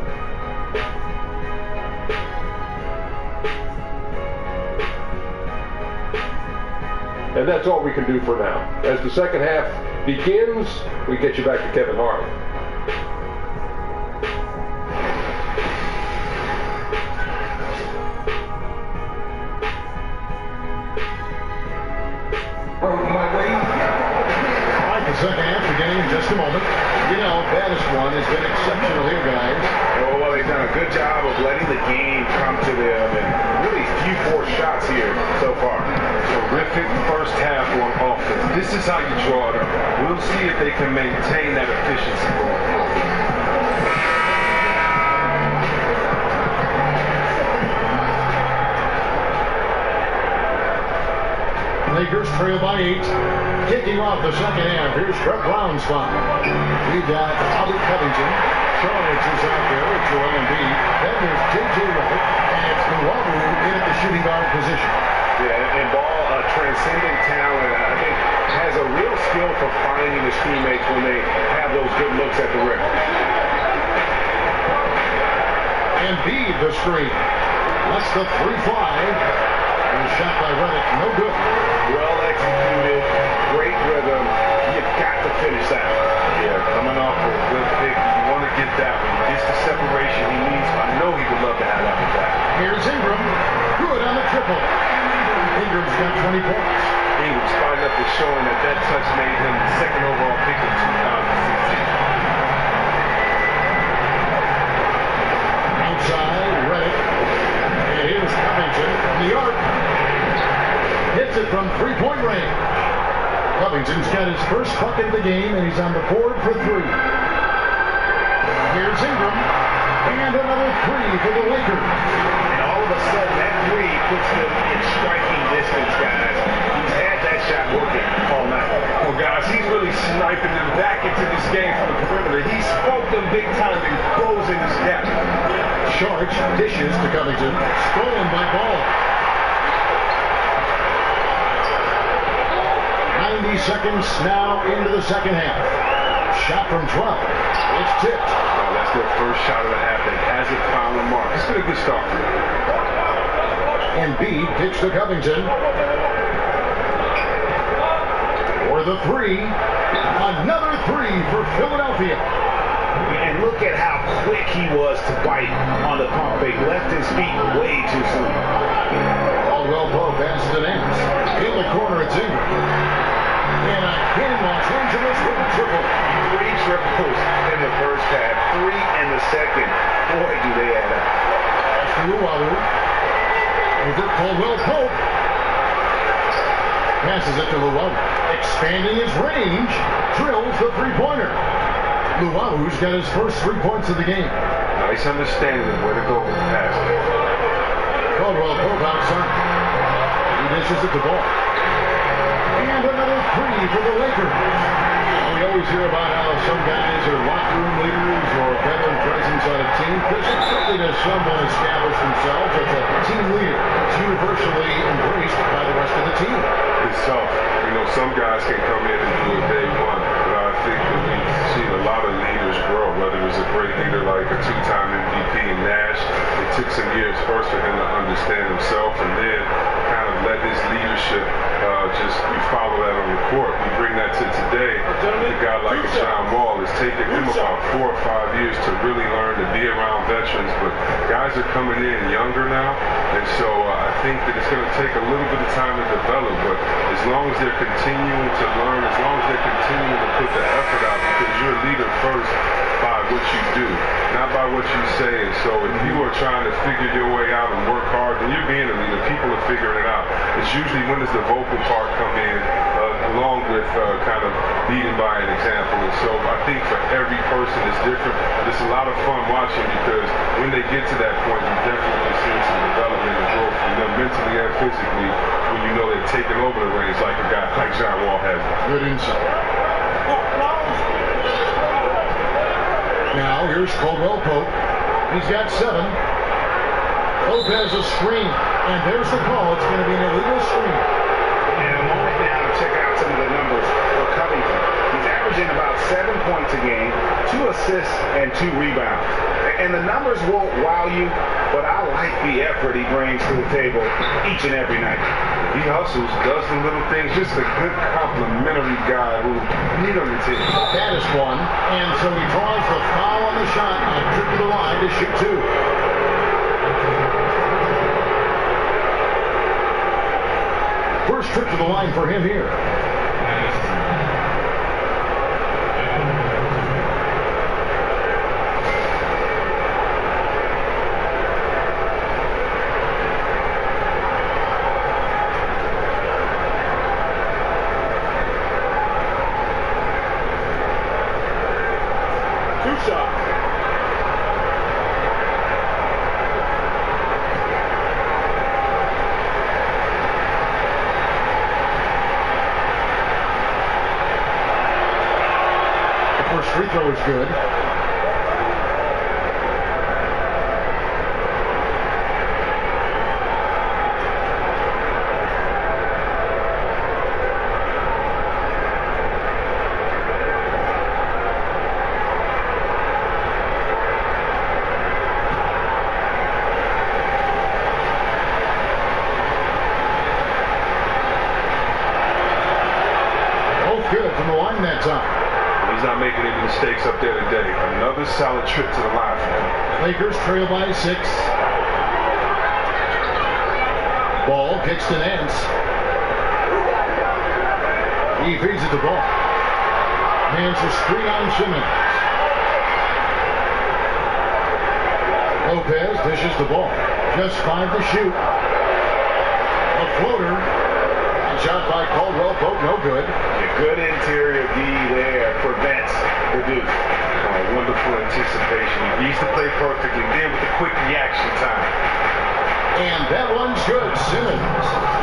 And that's all we can do for now. As the second half begins, we get you back to Kevin Harlan. All right, the second half beginning in just a moment. You know, Gaddis one has been exceptional here, guys. Oh, well, they've done a good job of letting the game come to them, and really few forced shots here so far. Terrific first half on offense. This is how you draw it up. We'll see if they can maintain that efficiency going forward. Lakers trail by 8. Kicking off the second half. Here's Fred Brown's spot. We've got Bobby Covington. Charles is out there with Joel Embiid. Then there's J.J. Redick. And it's Nwadu in at the shooting guard position. Yeah, and Ball, a transcendent talent, I think, has a real skill for finding his teammates when they have those good looks at the rim. Embiid the screen. That's the 3-5. And a shot by Redick, no good. Well executed, great rhythm. You've got to finish that. Yeah, coming off a good pick, get that when he gets the separation he needs. I know he would love to have that one back. Here's Ingram. Good on the triple. Ingram's got 20 points. Ingram spotting up and showing that touch made him the second overall pick in 2016. Outside, Reddick. And here's Covington from the arc. Hits it from three-point range. Covington's got his first bucket of the game, and he's on the board for three. Here's Ingram. And another three for the Lakers. And all of a sudden, that three puts them in striking distance, guys. He's had that shot working all night. Well, guys, he's really sniping them back into this game from the perimeter. He spoke them big time and closing this gap. Short dishes to Covington. Stolen by Ball. 90 seconds now into the second half. Shot from 12. It's tipped. That's their first shot of the half. That hasn't found the mark. It's been a good start for them. Embiid kicks to Covington. For the three. Another three for Philadelphia. And look at how quick he was to bite on the pump fake. Left his feet way too soon. Caldwell Pope passes to Nance. In the corner, it's Ingram. And again, Los Angeles with a triple. 3 triples in the first half, 3 in the second. Boy, do they add up. That's to Luwawu. Over Caldwell Pope. Passes it to Luwawu. Expanding his range. Drills the three-pointer. Luwawu's got his first 3 points of the game. Nice understanding of where to go with the pass. Caldwell Pope outside. He dishes it to Ball. And another three for the Lakers. We always hear about how some guys are locker room leaders or veteran presence on a team. Chris, certainly does someone establish themselves as a team leader. It's universally embraced by the rest of the team. It's tough. You know, some guys can come in and do it day one, but I think that we've seen a lot of leaders grow, whether it was a great leader like a two-time MVP in Nash. It took some years first for him to understand himself and then kind of let his leadership you follow that on the court. We bring that to today. A guy like John Wall has taken him about 4 or 5 years to really learn to be around veterans, but guys are coming in younger now, and so I think that it's going to take a little bit of time to develop, but as long as they're continuing to learn, as long as they're continuing to put the effort out, because you're a leader first by what you do, not by what you say. And so if you are trying to figure your way out and work hard, then you're being a leader. People are figuring it out. It's usually when does the vocal part come in, along with kind of leading by an example. And so I think for every person it's different. But it's a lot of fun watching because when they get to that point, you definitely see some development and growth from them mentally and physically when you know they're taking over the reins like a guy like John Wall has. Good insight. Now here's Caldwell Pope. He's got 7. Pope has a screen, and there's the call. It's going to be an illegal screen. And a moment now to check out some of the numbers for Covington. He's averaging about 7 points a game, 2 assists, and 2 rebounds. And the numbers won't wow you, but I like the effort he brings to the table each and every night. He hustles, does the little things, just a good complimentary guy who need on the team. That is one, and so he draws the foul on the shot and a trip to the line to shoot 2. First trip to the line for him here. Free throw is good. Both good from the line that time. he's not making any mistakes up there today. Another solid trip to the line for him. Lakers trail by 6. Ball kicks to Nance. He feeds it to Ball. Nance is screen on Simmons. Lopez dishes the ball. Just 5 to shoot. A floater. Shot by Caldwell Pope, no good. A good interior D there prevents the Duke. Wonderful anticipation. He reads the play perfectly. Then with the quick reaction time. And that one's good. Simmons.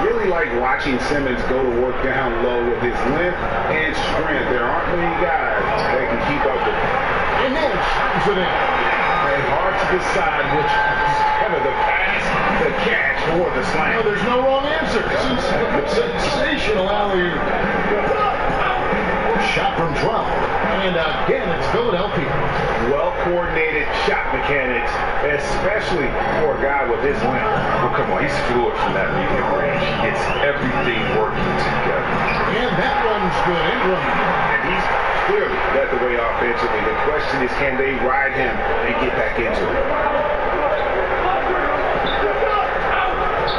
Really like watching Simmons go to work down low with his length and strength. There aren't many guys that can keep up with him. And then shoots it in. And hard to decide which is better, the pass, the catch, or the slam. No, there's no wrong answer. Sensational alley. Shot from 12. And again, it's Philadelphia. Well-coordinated shot mechanics, especially for a guy with his length. Well, come on, he's fluid from that medium range. He gets everything working together. And that one's good. Ingram. And he's clearly led the way offensively. The question is, can they ride him and get back into it?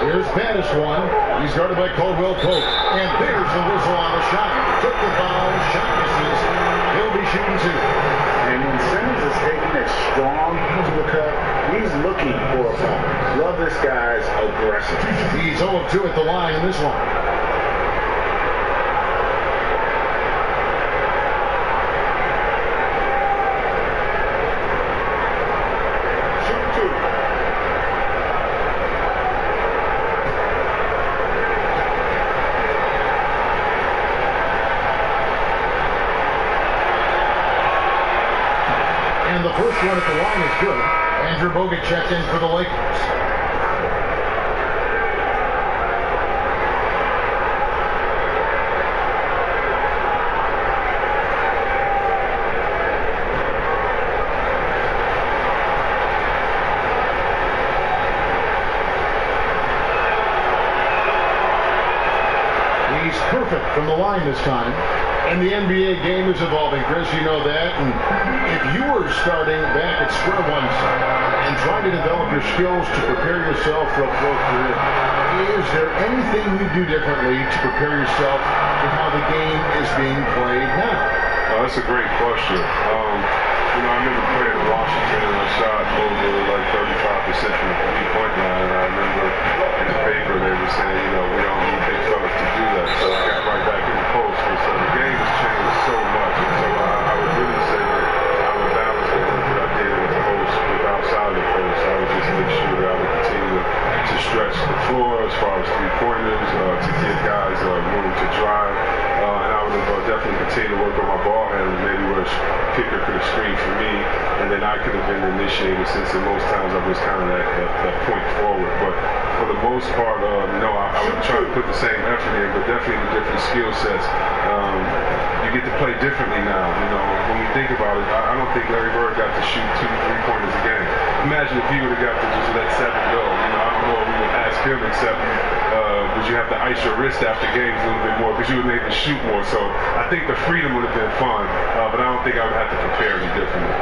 Here's Bettis one. He's guarded by Caldwell Pope. And there's the whistle on the shot. Took the foul. Shot misses. He'll be shooting 2. And when Simmons is taking it strong to the cup, he's looking for a foul. Love this guy's aggressive. He's 0 of 2 at the line in this one. And the first one at the line is good. Andrew Bogut checked in for the Lakers. He's perfect from the line this time. And the NBA game is evolving, Chris, you know that. And if you were starting back at square one and trying to develop your skills to prepare yourself for a pro career, is there anything you do differently to prepare yourself for how the game is being played now? That's a great question. I remember playing in Washington and I shot over like 35% from the three-point line. And I remember in the paper they were saying, we don't need big fellas to do that. So I got right back in the post. And so the game has changed so much. And so I would really say that I would balance the work that I did with the post with outside the post. I would just make sure that I would continue to stretch the floor as far as three-pointers, to give guys room to drive. And I would have definitely continued to work on my ball handling, maybe where a kicker could have screened for me, and then I could have been the initiator, since at most times I was kind of that point forward. But for the most part, I would try to put the same effort in, but definitely the different skill sets. You get to play differently now. When you think about it, I don't think Larry Bird got to shoot 2 3-pointers a game. Imagine if he would have got to just let 7 go. I don't know if we would ask him, except would you have to ice your wrist after games a little bit more because you would maybe shoot more. So I think the freedom would have been fun, but I don't think I would have to prepare any differently.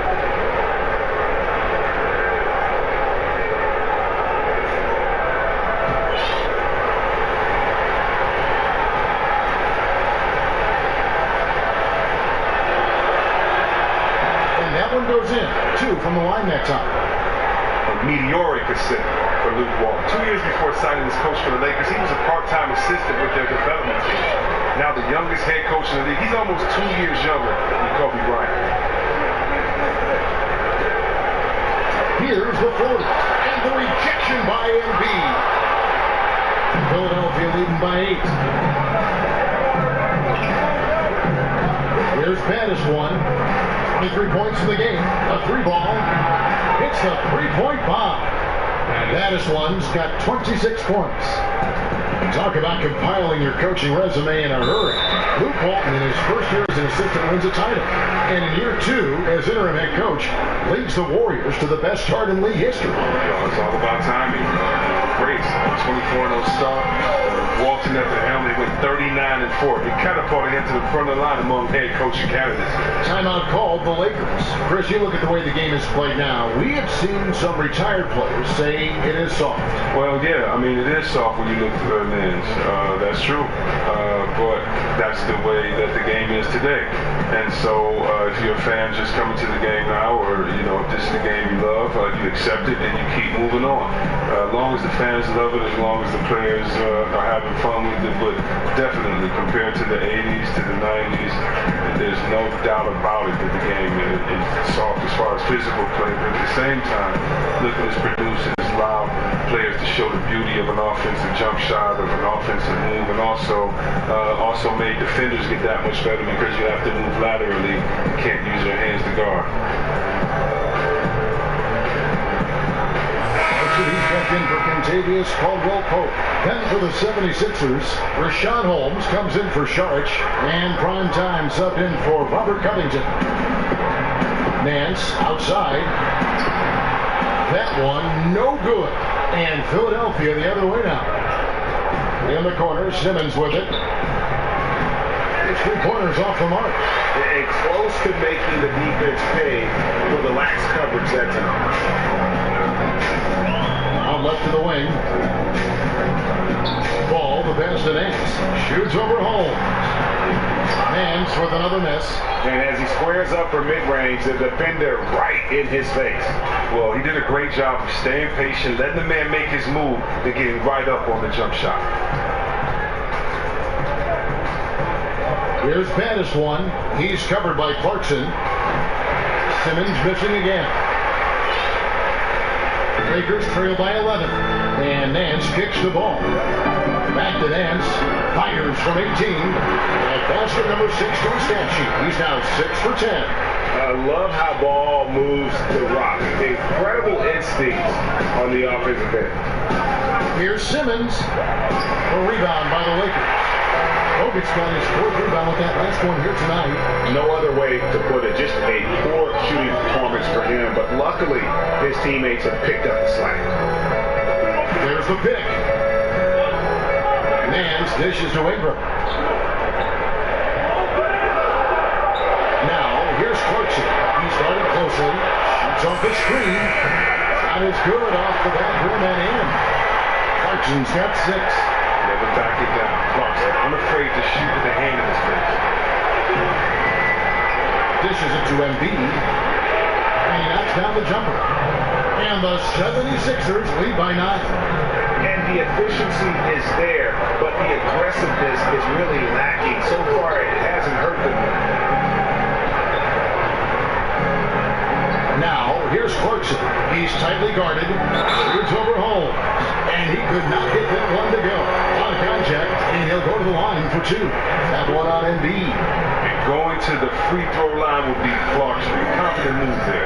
And that one goes in. 2 from the line that time. A meteoric ascent for Luke Walton. 2 years before signing as coach for the Lakers, he was a part-time assistant with their development team. Now the youngest head coach in the league. He's almost 2 years younger than Kobe Bryant. Here's the floater. And the rejection by Embiid. Philadelphia leading by 8. Here's Bettis one. 23 points in the game. A 3-ball. It's a 3-point bomb. Bettis one's got 26 points. Talk about compiling your coaching resume in a hurry. Luke Walton, in his first year as an assistant, wins a title. And in year 2, as interim head coach, leads the Warriors to the best start in league history. It's all about timing. Great. 24-0 start. Walton at the helm. They went 39-4. It catapulted him to the front of the line among head coaching candidates. Timeout called the Lakers. Chris, you look at the way the game is played now. We have seen some retired players say it is soft. Well, yeah, I mean, it is soft when you look at the men's. That's true. But that's the way that the game is today. And so if you're a fan just coming to the game now, or, if this is the game you love, you accept it and you keep moving on. As long as the fans love it, as long as the players are having fun with it. But definitely, compared to the 80s, to the 90s, there's no doubt about it that the game is soft as far as physical play. But at the same time, look at its producers, allow players to show the beauty of an offensive jump shot, of an offensive move, and also made defenders get that much better because you have to move laterally. You can't use your hands to guard. He's checked in for Contavious Caldwell-Pope. Then for the 76ers, Rashawn Holmes comes in for Saric, and Prime Time subbed in for Robert Covington. Nance outside. That one no good. And Philadelphia the other way now. In the corner, Simmons with it. It's 3 pointers off the mark. And close to making the defense pay for the lax coverage that time. Out left to the wing. Ball, the pass to Nance. Shoots over Holmes. Nance with another miss. And as he squares up for mid-range, the defender right in his face. Well, he did a great job of staying patient, letting the man make his move, and getting right up on the jump shot. Here's Pattis one. He's covered by Clarkson. Simmons missing again. Lakers trail by 11. And Nance kicks the ball. Back to Nance. Fires from 18. And basket number 6 to his stat sheet. He's now 6 for 10. I love how ball moves to rock. Incredible instincts on the offensive end. Here's Simmons. A rebound by the Lakers. Bogut's got his 4th rebound with that last one here tonight. No other way to put it. Just a poor shooting performance for him. But luckily, his teammates have picked up the slack. There's the pick. Nance dishes to Ingram. Now, here's Clarkson. He started closely. Shoots off the screen. Shot is good off the back rim and in. Clarkson's got 6. Never backing down. Clarkson, unafraid to shoot with a hand in his face. Dishes it to Embiid. And he knocks down the jumper. And the 76ers lead by 9. And the efficiency is there, but the aggressiveness is really lacking. So far, it hasn't hurt them. Now, here's Clarkson. He's tightly guarded. Shoots over Holmes. And he could not get that one to go. On contact, and he'll go to the line for 2. That one on Embiid. And going to the free throw line would be Clarkson. Confident move there.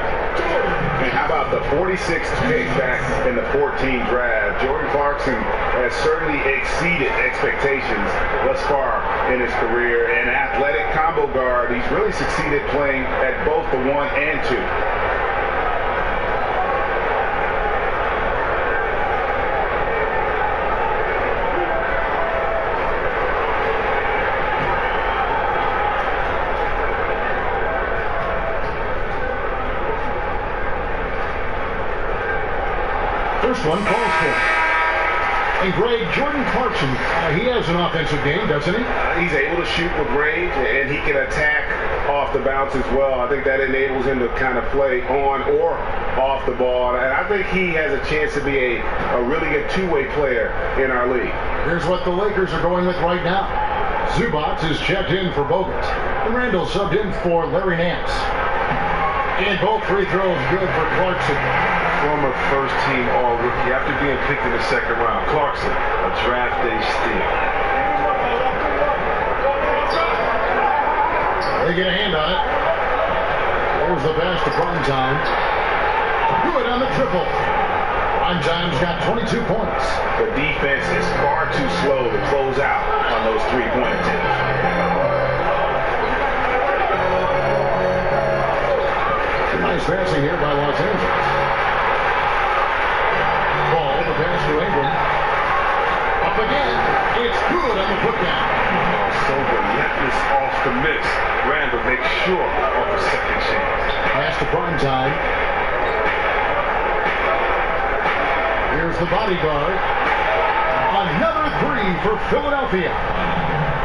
And how about the 46th pick back in the 14 draft? Jordan Clarkson has certainly exceeded expectations thus far in his career. An athletic combo guard, he's really succeeded playing at both the 1 and 2. First one calls for it. And Greg, Jordan Clarkson, he has an offensive game, doesn't he? He's able to shoot with range, and he can attack off the bounce as well. I think that enables him to kind of play on or off the ball. And I think he has a chance to be a really good two-way player in our league. Here's what the Lakers are going with right now. Zubac is checked in for Bogut. And Randall subbed in for Larry Nance. And both free throws good for Clarkson. Former first-team All-Rookie after being picked in the 2nd round. Clarkson, a draft day steal. They get a hand on it. There's the pass to Prime Time. Good on the triple. Prime Time's got 22 points. The defense is far too slow to close out on those three-point attempts. Nice passing here by Los Angeles. Ball, the pass to Ingram. Up again. It's sure of a second chance. Pass to Primetime. Here's the bodyguard. Another three for Philadelphia.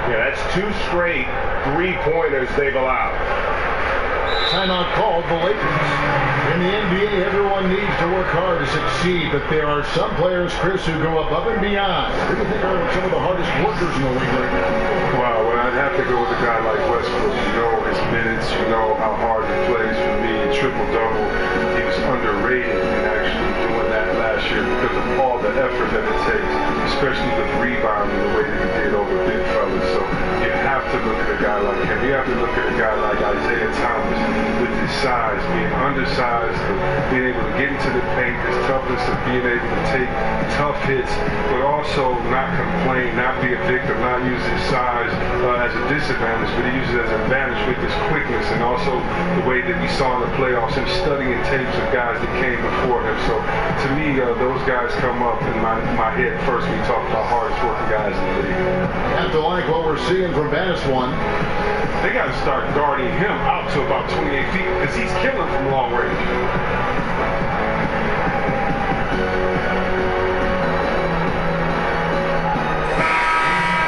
Yeah, that's 2 straight three-pointers they've allowed. Timeout called the Lakers. In the NBA, everyone needs to work hard to succeed, but there are some players, Chris, who go above and beyond. Who do you think are some of the hardest workers in the league right now? Wow, well, I'd have to go with a guy like Westbrook. You know his minutes, you know how hard he plays for me. Triple-double. He was underrated in actually doing that last year because of all the effort that it takes, especially with rebounding the way that he did over big fellas. So you have to look at a guy like him. You have to look at a guy like Isaiah Thomas with his size, being undersized, being able to get into the paint, his toughness of being able to take tough hits, but also not complain, not be a victim, not use his size as a disadvantage, but he uses it as an advantage with his quickness and also the way that we saw in the playoffs, him studying tapes of guys that came before him. So to me, those guys come up in my head first when you talk about hardest working guys in the league. Have to like what we're seeing from Banis one. They got to start guarding him out to about 28 feet because he's killing from long range.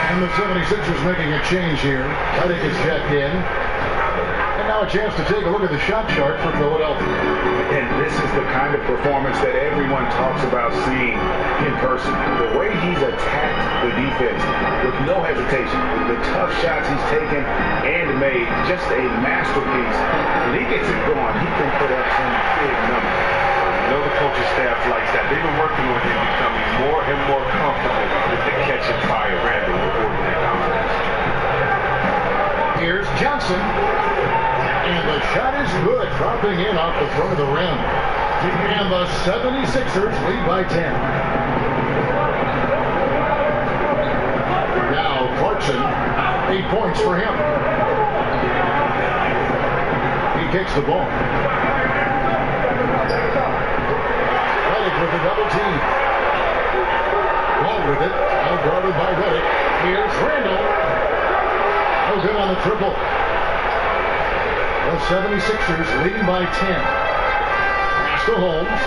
And the 76ers making a change here. Redick is checked in. And now a chance to take a look at the shot chart for Philadelphia. And this is the kind of performance that everyone talks about seeing in person. The way he's attacked the defense with no hesitation, the tough shots he's taken and made, just a masterpiece. When he gets it going, he can put up some big numbers. I know the coaching staff likes that. They've been working on him becoming more and more comfortable with the catch and fire random with ordinary confidence. Here's Johnson. And the shot is good, dropping in off the front of the rim. And the 76ers lead by 10. Now Clarkson, 8 points for him. He kicks the ball. Redick with the double team. Ball with it, now guarded by Redick. Here's Randall. No good on the triple. The 76ers leading by 10. Pass to Holmes.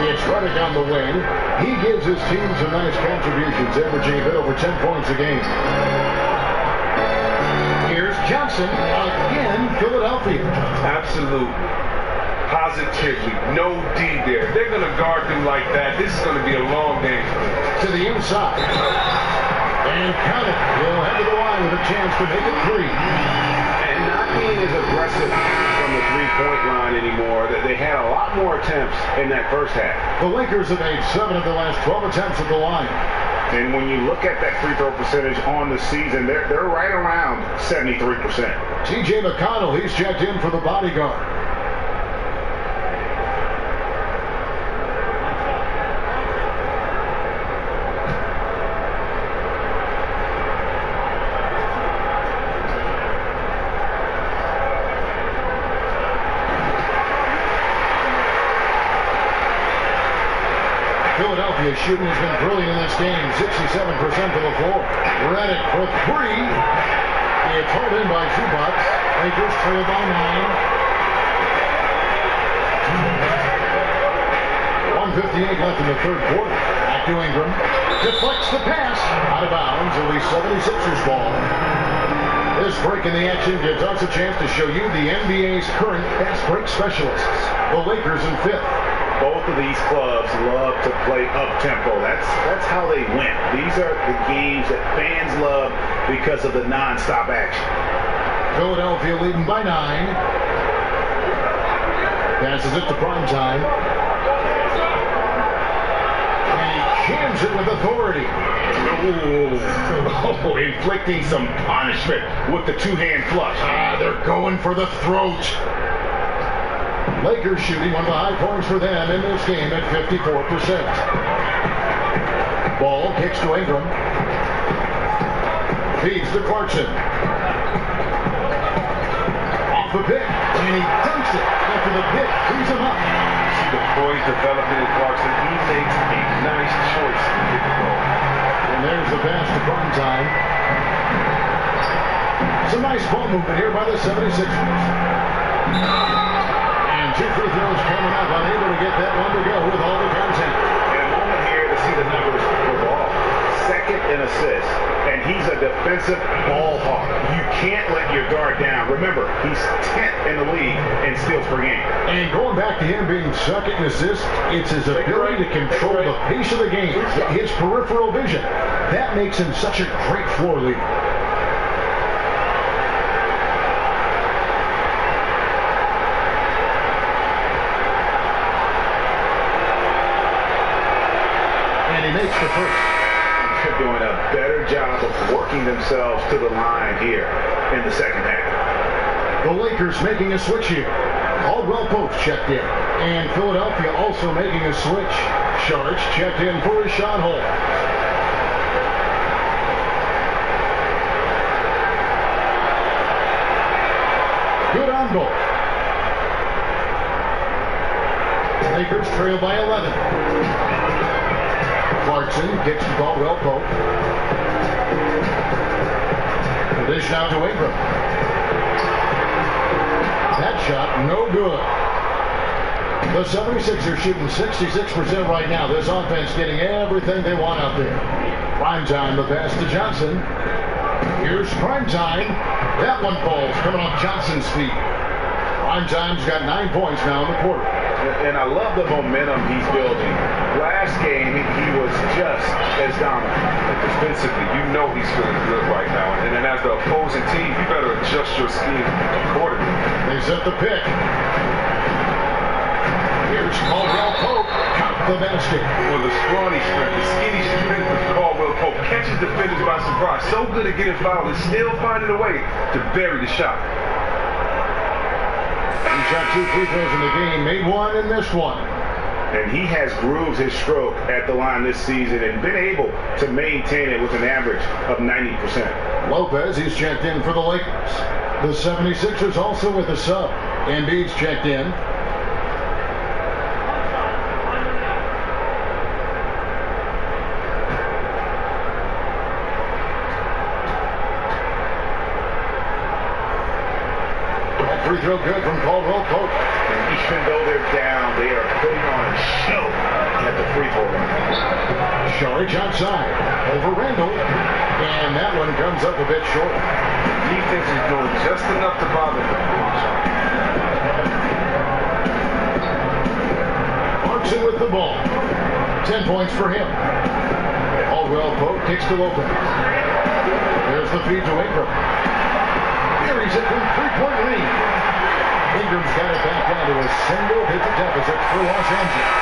It's Redick on the wing. He gives his team some nice contributions, averaging a bit over 10 points a game. Here's Johnson again, Philadelphia. Absolutely. Positively. No D there. They're going to guard them like that. This is going to be a long game for them. To the inside. And count it. He'll head to the line with a chance to make it 3. And not being as aggressive from the three-point line anymore. They had a lot more attempts in that first half. The Lakers have made 7 of the last 12 attempts at the line. And when you look at that free throw percentage on the season, they're right around 73%. T.J. McConnell, he's checked in for the bodyguard. Philadelphia's shooting has been brilliant in this game, 67% from the floor. Redick for 3. It's hauled in by Zubac. Lakers trail by 9. 1:58 left in the third quarter. Back to Ingram. Deflects the pass. Out of bounds. It'll be 76ers ball. This break in the action gives us a chance to show you the NBA's current fast break specialists. The Lakers in 5th. Both of these clubs love to play up-tempo. That's how they win. These are the games that fans love because of the non-stop action. Philadelphia leading by 9. Passes it to Primetime. And he jams it with authority. Oh, inflicting some punishment with the two-hand flush. They're going for the throat. Lakers shooting one of the high points for them in this game at 54%. Ball kicks to Ingram. Feeds to Clarkson. Off the pick. And he dunks it after the pick. Frees him up. See the poise developing in Clarkson. He makes a nice choice in the pick and roll. And there's the pass to Primetime. Nice ball movement here by the 76ers. And 2 free throws coming up. Unable to get that one to go with all the contact. And a moment here to see the numbers for Ball. Second in assists. And he's a defensive ball hawk. You can't let your guard down. Remember, he's 10th in the league in steals per game. And going back to him being second in assists, it's his ability to control the pace of the game, his peripheral vision. That makes him such a great floor leader. And he makes the first. They're doing a better job of working themselves to the line here in the second half. The Lakers making a switch here. Caldwell Pope checked in. And Philadelphia also making a switch. Sharks checked in for his shot hole. Good on both. Lakers trail by 11. Clarkson gets to Caldwell Pope. The dish now to Ingram. That shot, no good. The 76ers shooting 66% right now. This offense getting everything they want out there. Primetime, the pass to Johnson. Here's Primetime. That one falls, coming off Johnson's feet. Primetime's got 9 points now in the quarter. And I love the momentum he's building. Last game, he was just as dominant. Defensively, you know he's feeling good right now. And then as the opposing team, you better adjust your scheme accordingly. They set the pick. Here's Caldwell Pope. Count the basket. Well, the scrawny strength, the skinny strength of Caldwell Pope catches defenders by surprise. So good at getting fouled and still finding a way to bury the shot. He shot 2 free throws in the game, made one and missed one. And he has grooved his stroke at the line this season and been able to maintain it with an average of 90%. Lopez, he's checked in for the Lakers. The 76ers also with a sub. Embiid's checked in. Free throw good from Caldwell Pope. And even though they're down, they are putting on a show at the free throw line. Sharge outside. Over Randall. And that one comes up a bit short. Defense is doing just enough to bother them. Clarkson with the ball. 10 points for him. Caldwell Pope kicks to Lopez. There's the feed to Ingram. Here he's at the 3-point lead. Ingram's got it back down to a single-digit deficit for Los Angeles.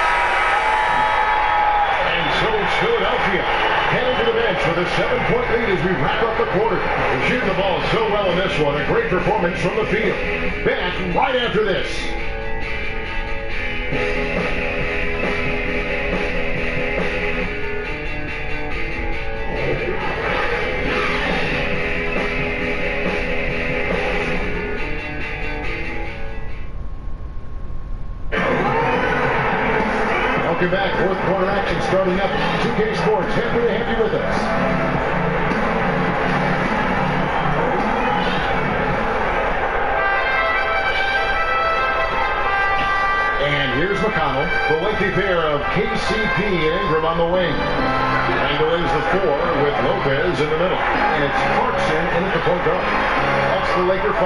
And so it's Philadelphia heading to the bench with a 7-point lead as we wrap up the quarter. They're shooting the ball so well in this one. A great performance from the field. Back right after this. Welcome back. Fourth quarter action starting up. 2K Sports. Happy to have you with us. And here's McConnell. The lengthy pair of KCP and Ingram on the wing. Randall is the 4 with Lopez in the middle. And it's Clarkson in at the point guard. That's the Laker 5.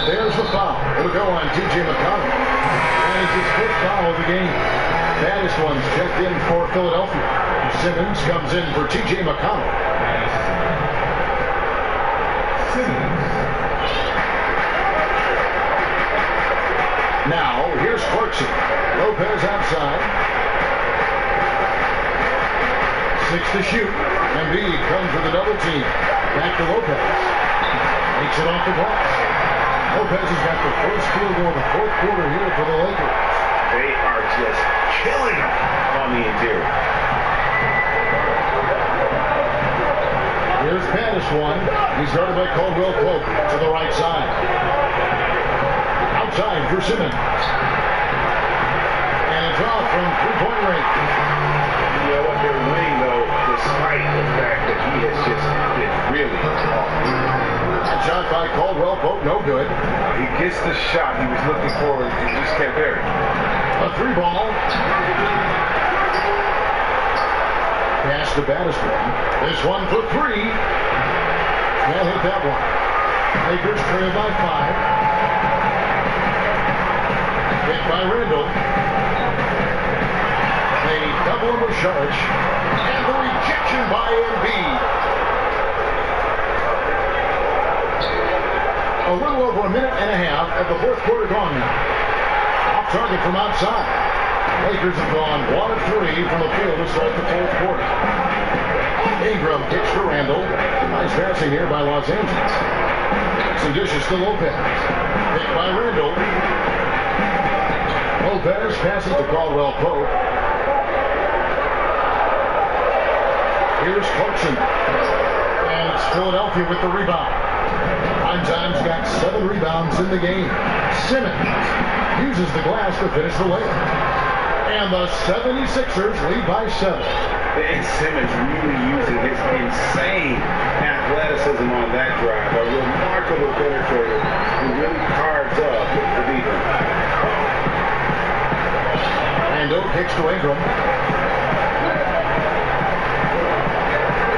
There's the foul. It'll go on T.J. McConnell. And it's his first foul of the game. Baddest one's checked in for Philadelphia. Simmons comes in for T.J. McConnell. Now, here's Clarkson. Lopez outside. 6 to shoot. Embiid comes with a double team. Back to Lopez. Makes it off the glass. Lopez has got the first field goal of the fourth quarter here for the Lakers. They are just killing them on the interior. Here's Pattis one. He's guarded by Caldwell Pope to the right side. Outside for Simmons. And a draw from 3-point range. You know what? They're winning, though, despite despite the fact that he has just been really off. That shot by Caldwell Pope, no good. He gets the shot he was looking for and he just can't bury it. A 3-ball. Pass to Battister. This one for 3. Can't hit that one. Lakers trail by 5. Hit by Randall. They double him with Saric. And the rejection by Embiid. A little over a minute and a half of the fourth quarter gone now. Off target from outside. Lakers have gone 1 of 3 from the field to start the fourth quarter. Ingram kicks to Randall. Nice passing here by Los Angeles. Some dishes to Lopez. Picked by Randall. Lopez passes to Caldwell Pope. Here's Clarkson. And it's Philadelphia with the rebound. Primetime's got 7 rebounds in the game. Simmons uses the glass to finish the layup. And the 76ers lead by 7. And Simmons really using his insane athleticism on that drive. A remarkable penetrator who really carves up the defense. Randall kicks to Ingram.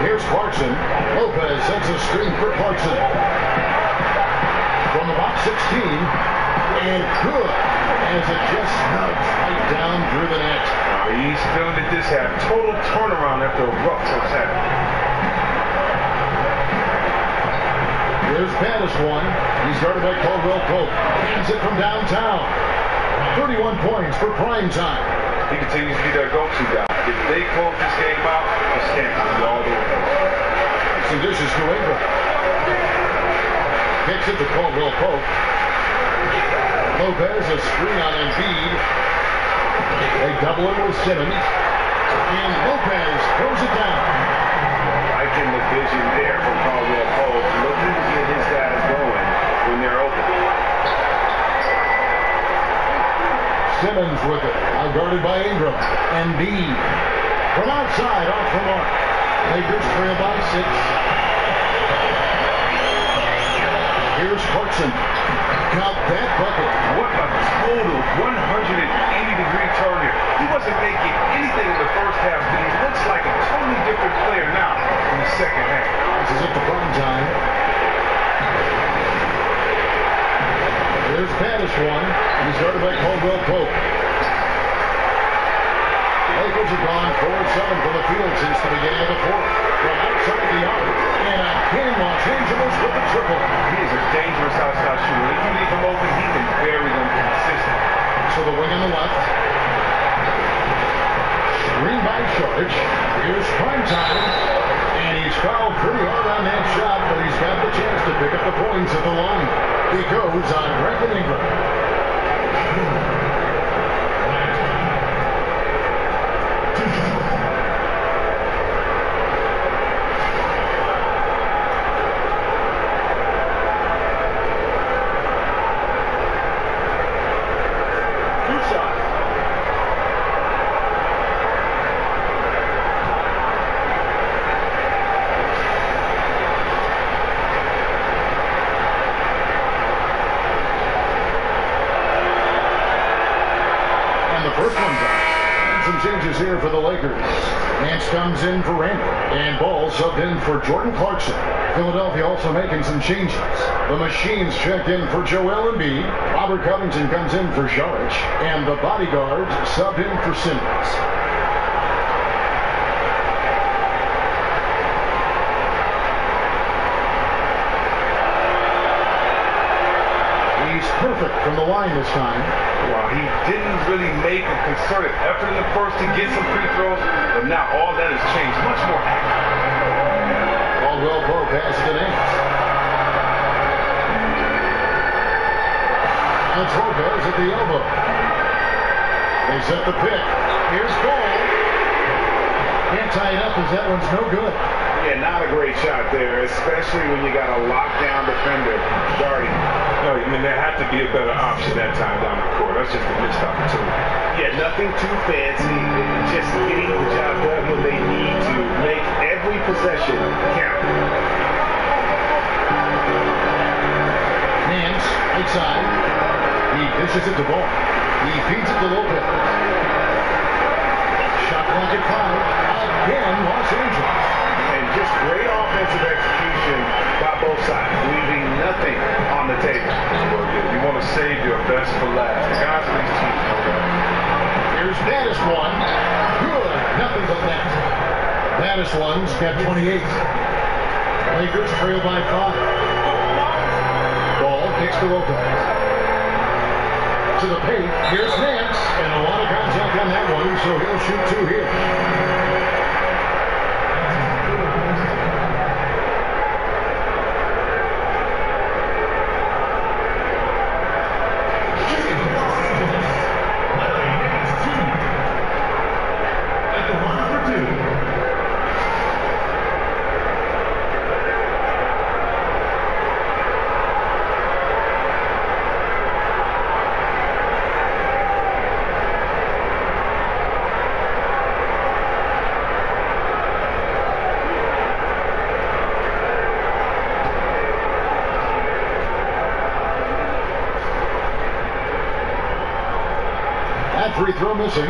Here's Clarkson. Lopez sets a screen for Clarkson. From about 16. And good. As it just snugs right down through the net. He's feeling it this half. Total turnaround after a rough first half. Here's Battis one. He's guarded by Caldwell Pope. Hands it from downtown. 31 points for prime time. He continues to be their go-to guy. If they close this game out, the stamp will be all over. Some dishes to Ingram. Kicks it to Caldwell Pope. Lopez a screen on Embiid. They double it with Simmons. And Lopez throws it down. Liking the vision there from Caldwell Pope. Looking to get his guys going when they're open. Simmons with it. Now guarded by Ingram. Embiid. From outside, off the mark. Lakers trail by 6. Here's Clarkson. Count that bucket. What a total 180-degree turn here. He wasn't making anything in the first half, but he looks like a totally different player now in the second half. This is at the prime time. There's Battis one. He's guarded by Caldwell Pope. Lakers have gone 4 of 7 from the field since the beginning of the fourth. From outside the arc. And again, Los Angeles with the triple. He is a dangerous outside shooter. If you leave him open, he can bury them consistently. So the wing on the left. Screen by Saric. Here's prime time. And he's fouled pretty hard on that shot, but he's got the chance to pick up the points at the line. He goes on Brandon Ingram. Changes here for the Lakers. Nance comes in for Randall. And Ball subbed in for Jordan Clarkson. Philadelphia also making some changes. The Machines checked in for Joel Embiid. Robert Covington comes in for Saric. And the bodyguards subbed in for Simmons. He's perfect from the line this time. Well, he didn't really make a concerted effort in the first to get some free throws, but now all that has changed. Much more active. Caldwell Pope passes to Nance. And Lopez at the elbow. They set the pick. Here's Ball. Can't tie it up as that one's no good. Yeah, not a great shot there, especially when you got a lockdown defender guarding. No, I mean, there had to be a better option that time down the court. That's just a missed opportunity. Yeah, nothing too fancy. Just getting the job done when they need to. Make every every possession count. Nance, right side. He dishes it to Ball. He feeds it to Lopez. Shot clock at 5. Again, Los Angeles. And just great offensive execution by both sides, leaving nothing on the table. Well, yeah, you want to save your best for last. The guys on these teams know that. Here's Mattis one. Good. Nothing but net. Mattis one's got 28. Lakers trail by 5. Ball kicks to Lopez. To the paint. Here's Nance. And a lot of contact on that one, so he'll shoot 2 here. Free throw missing.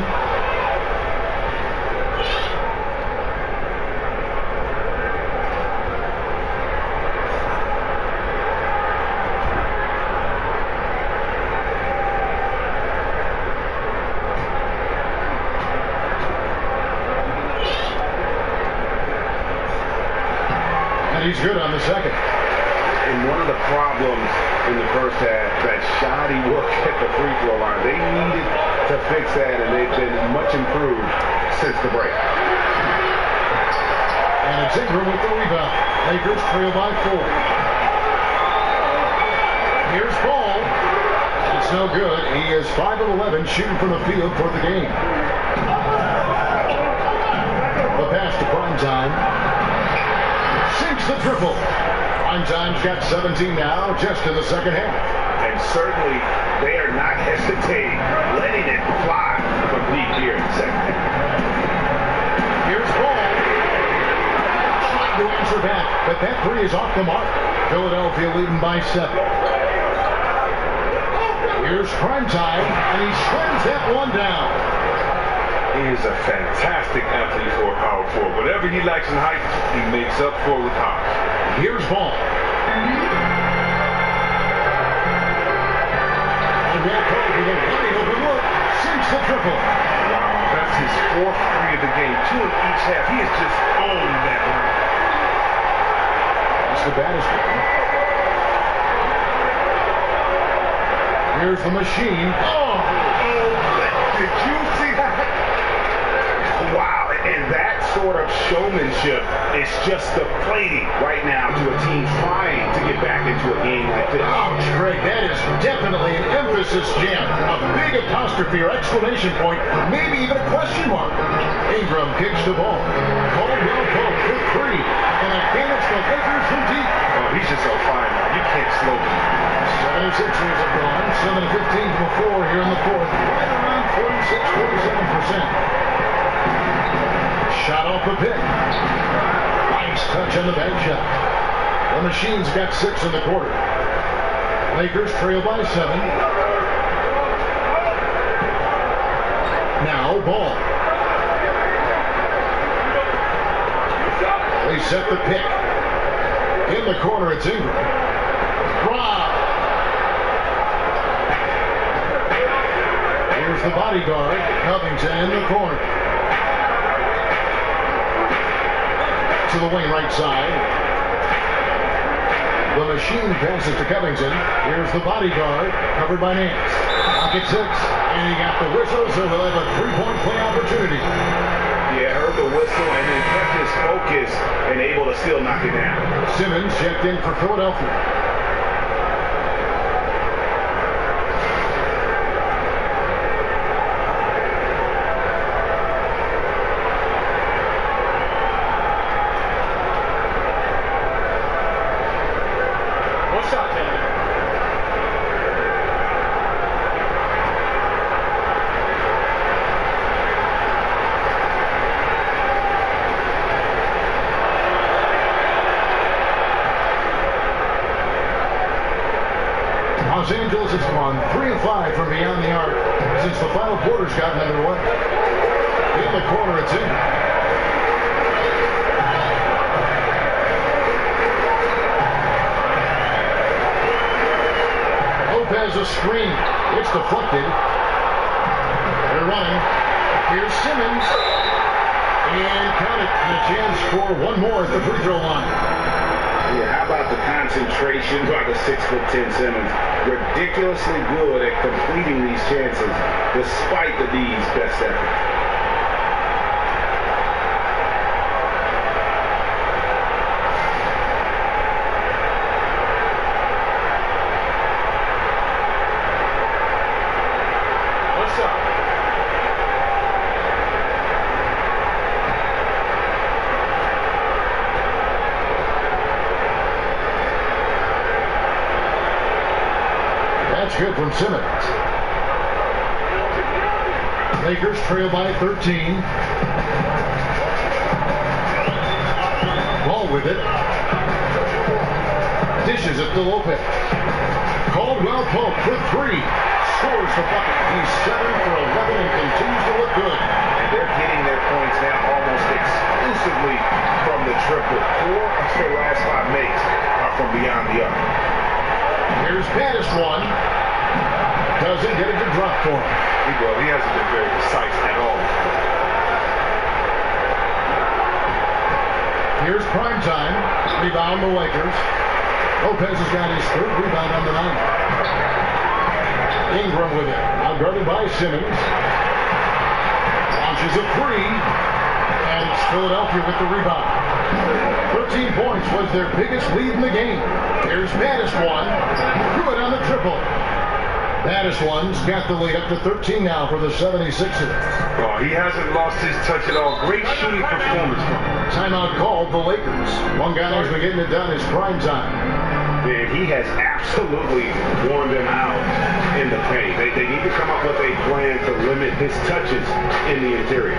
And he's good on the second. And one of the problems in the first half, that shoddy work at the free throw line, they needed to fix that, and they've been much improved since the break. And it's Ingram with the rebound. Lakers trail by 4. Here's Ball. It's no good. He is 5 of 11 shooting from the field for the game. The pass to Primetime. Sinks the triple. Primetime's got 17 now, just in the second half. And certainly, they are not hesitating, letting it fly from deep here in the second half. Here's Ball. Trying to answer back, but that 3 is off the mark. Philadelphia leading by 7. Here's Primetime, and he slams that one down. He is a fantastic athlete for a power forward. Whatever he lacks in height, he makes up for with power. Here's Ball. And Walker with a wide open look. Sinks the triple. Wow, that's his 4th 3 of the game. 2 in each half. He has just owned that run. That's the baddest one. Here's the machine. Oh, did you see that? Wow, and that sort of showmanship is just deflating right now to a team trying to get back into a game like this. Ouch, Greg, that is definitely an emphasis jam. A big apostrophe or exclamation point, maybe even a question mark. Ingram kicks the ball. Caldwell Pope with 3. And again, it's the Lakers from deep. Oh, he's just on fire now. You can't slow him. 76ers have gone 7-15 from 4 here in the 4th. Right around 46-47%. Shot off the pick. Nice touch on the bank shot. The Machine's got 6 in the quarter. Lakers trail by 7. Now Ball. They set the pick. In the corner, it's Ingram. Drive. Here's the bodyguard. Covington in the corner. To the wing right side. The Machine passes to Covington. Here's the bodyguard, covered by Nance. Pocket 6, and he got the whistle, so he'll have a 3-point play opportunity. Yeah, heard the whistle and then kept his focus and able to still knock it down. Simmons checked in for Philadelphia. beyond the arc since the final quarter's gotten underway. In the corner, it's in. Lopez a screen. It's deflected. They're running. Here's Simmons. And count it. And a chance for one more at the free throw line. Yeah, how about the concentration by the 6'10" Simmons? Ridiculously good at completing these chances despite the D's best effort. That's good from Simmons. Lakers trail by 13. Ball with it. Dishes it to Lopez. Caldwell Pope for three. Scores the bucket. He's 7 for 11 and continues to look good. And they're getting their points now almost exclusively from the triple. 4 of their last 5 makes are from beyond the arc. Here's Pattis one. Doesn't get a good drop for him. He hasn't been very precise at all. Here's prime time. Rebound the Lakers. Lopez has got his 3rd rebound on the night. Ingram with it. Now guarded by Simmons. Launches a 3. And it's Philadelphia with the rebound. 13 points was their biggest lead in the game. Here's Pattis one. Good on the triple. Pattis one's got the lead up to 13 now for the 76ers. Oh, he hasn't lost his touch at all. Great shooting performance from him. Timeout called the Lakers. One guy who's been getting it done is prime time. Man, he has absolutely worn them out in the paint. They need to come up with a plan to limit his touches in the interior.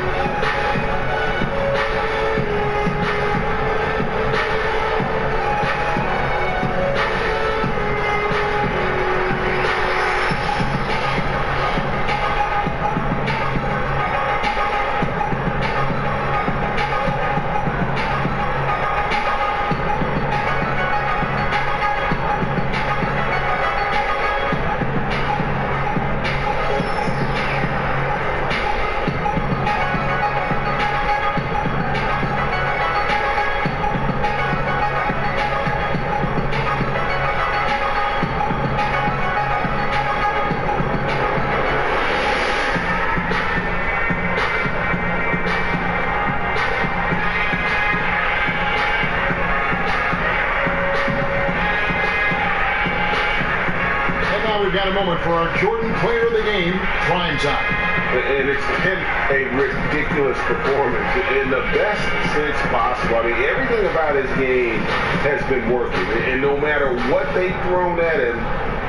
We've got a moment for our Jordan Player of the Game, prime time. And it's been a ridiculous performance in the best sense possible. I mean, everything about his game has been working. And no matter what they've thrown at him,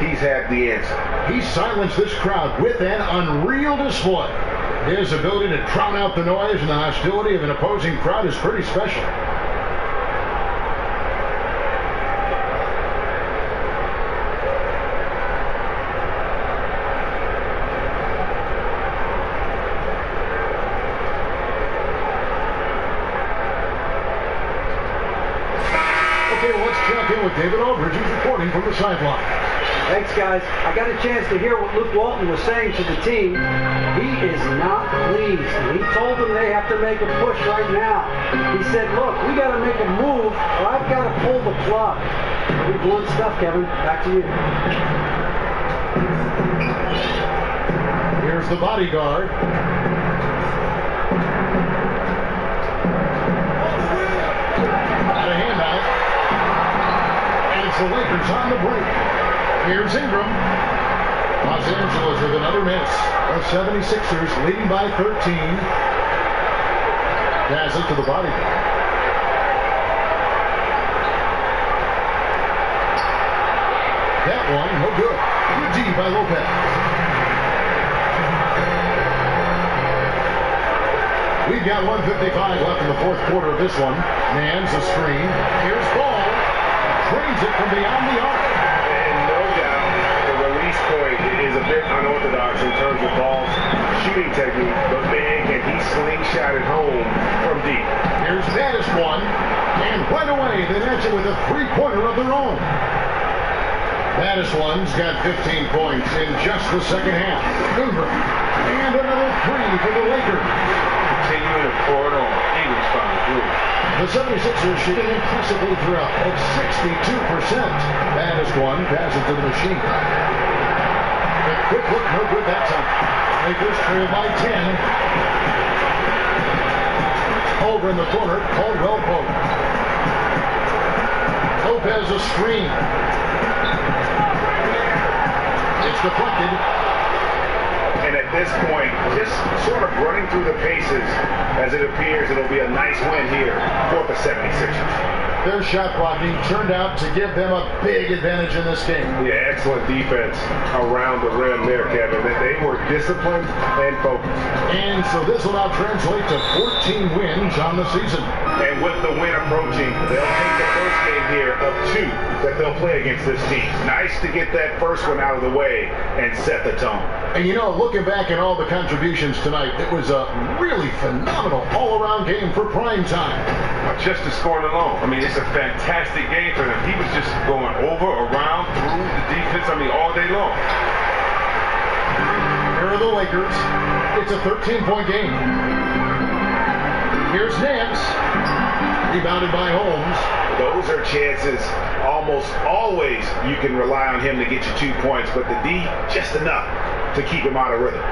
he's had the answer. He silenced this crowd with an unreal display. His ability to drown out the noise and the hostility of an opposing crowd is pretty special. Okay, well, let's check in with David Aldridge, who's reporting from the sideline. Thanks, guys. I got a chance to hear what Luke Walton was saying to the team. He is not pleased. He told them they have to make a push right now. He said, look, we got to make a move, or I've got to pull the plug. Pretty blunt stuff, Kevin. Back to you. Here's the bodyguard. Got a handout. And it's the Lakers on the break. Here's Ingram. Los Angeles with another miss. The 76ers leading by 13. Pass it to the bodyguard. That one, no good. Good D by Lopez. We've got 1:55 left in the 4th quarter of this one. Mans a screen. Here's Ball. Trains it from beyond the arc. And no doubt, the release point is a bit unorthodox in terms of ball shooting technique, but man, can he slingshot it home from deep. Here's that is one, and right away they answer with a three-pointer of their own. Mattis-One's got 15 points in just the second half. Ingram, and another three for the Lakers. Continuing to pour it on. Eagles found the groove. The 76ers shooting impressively throughout at 62%. Mattis-One passes to the machine. The quick look, no good that time. Lakers trail by 10. Over in the corner, Caldwell Pope. Lopez a screen. It's deflected. And at this point, just sort of running through the paces, as it appears it'll be a nice win here for the 76ers. Their shot blocking turned out to give them a big advantage in this game. Yeah, excellent defense around the rim there, Kevin. They were disciplined and focused. And so this will now translate to 14 wins on the season. And with the win approaching, they'll take the first game here of 2 that they'll play against this team. Nice to get that first one out of the way and set the tone. And you know, looking back at all the contributions tonight, it was a really phenomenal all-around game for prime time. Just the scoring alone. I mean, it's a fantastic game for him. He was just going over, around, through the defense, all day long. Here are the Lakers. It's a 13-point game. Here's Nance. Rebounded by Holmes. Those are chances almost always you can rely on him to get you 2 points, but the D, just enough to keep him out of rhythm.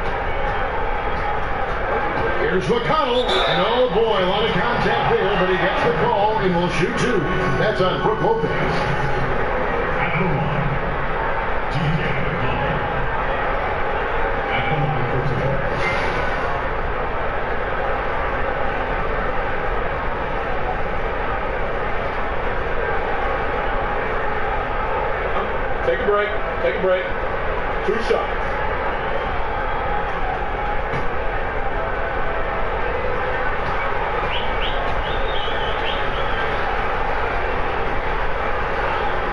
Here's McConnell, and oh boy, a lot of contact there, but he gets the call and will shoot 2. That's on Brook Lopez. At the line, DJ McConnell. At the line for today. Take a break. Take a break. 2 shots.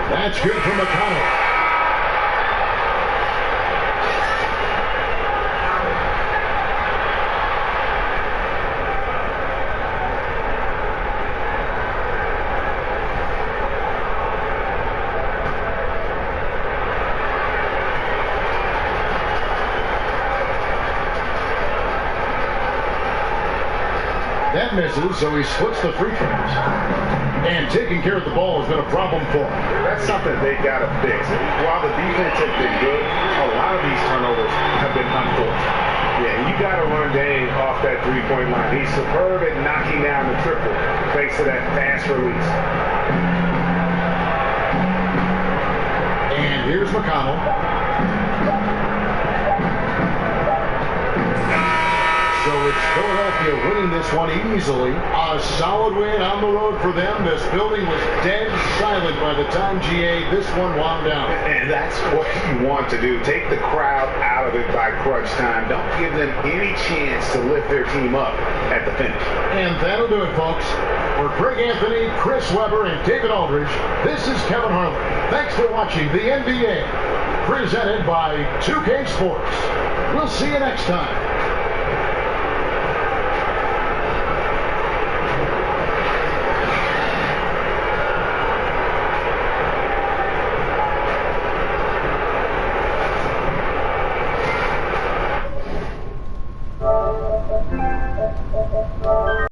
That's good for McConnell. That misses, so he splits the free throws. And taking care of the ball has been a problem for him. That's something they've got to fix. While the defense has been good, a lot of these turnovers have been unforced. Yeah, you got to run Dame off that three-point line. He's superb at knocking down the triple thanks to that fast release. And here's McConnell. So it's Philadelphia winning this one easily. A solid win on the road for them. This building was dead silent by the time GA this one wound down. And that's what you want to do. Take the crowd out of it by crunch time. Don't give them any chance to lift their team up at the finish. And that'll do it, folks. For Greg Anthony, Chris Webber, and David Aldridge, this is Kevin Harlan. Thanks for watching the NBA, presented by 2K Sports. We'll see you next time.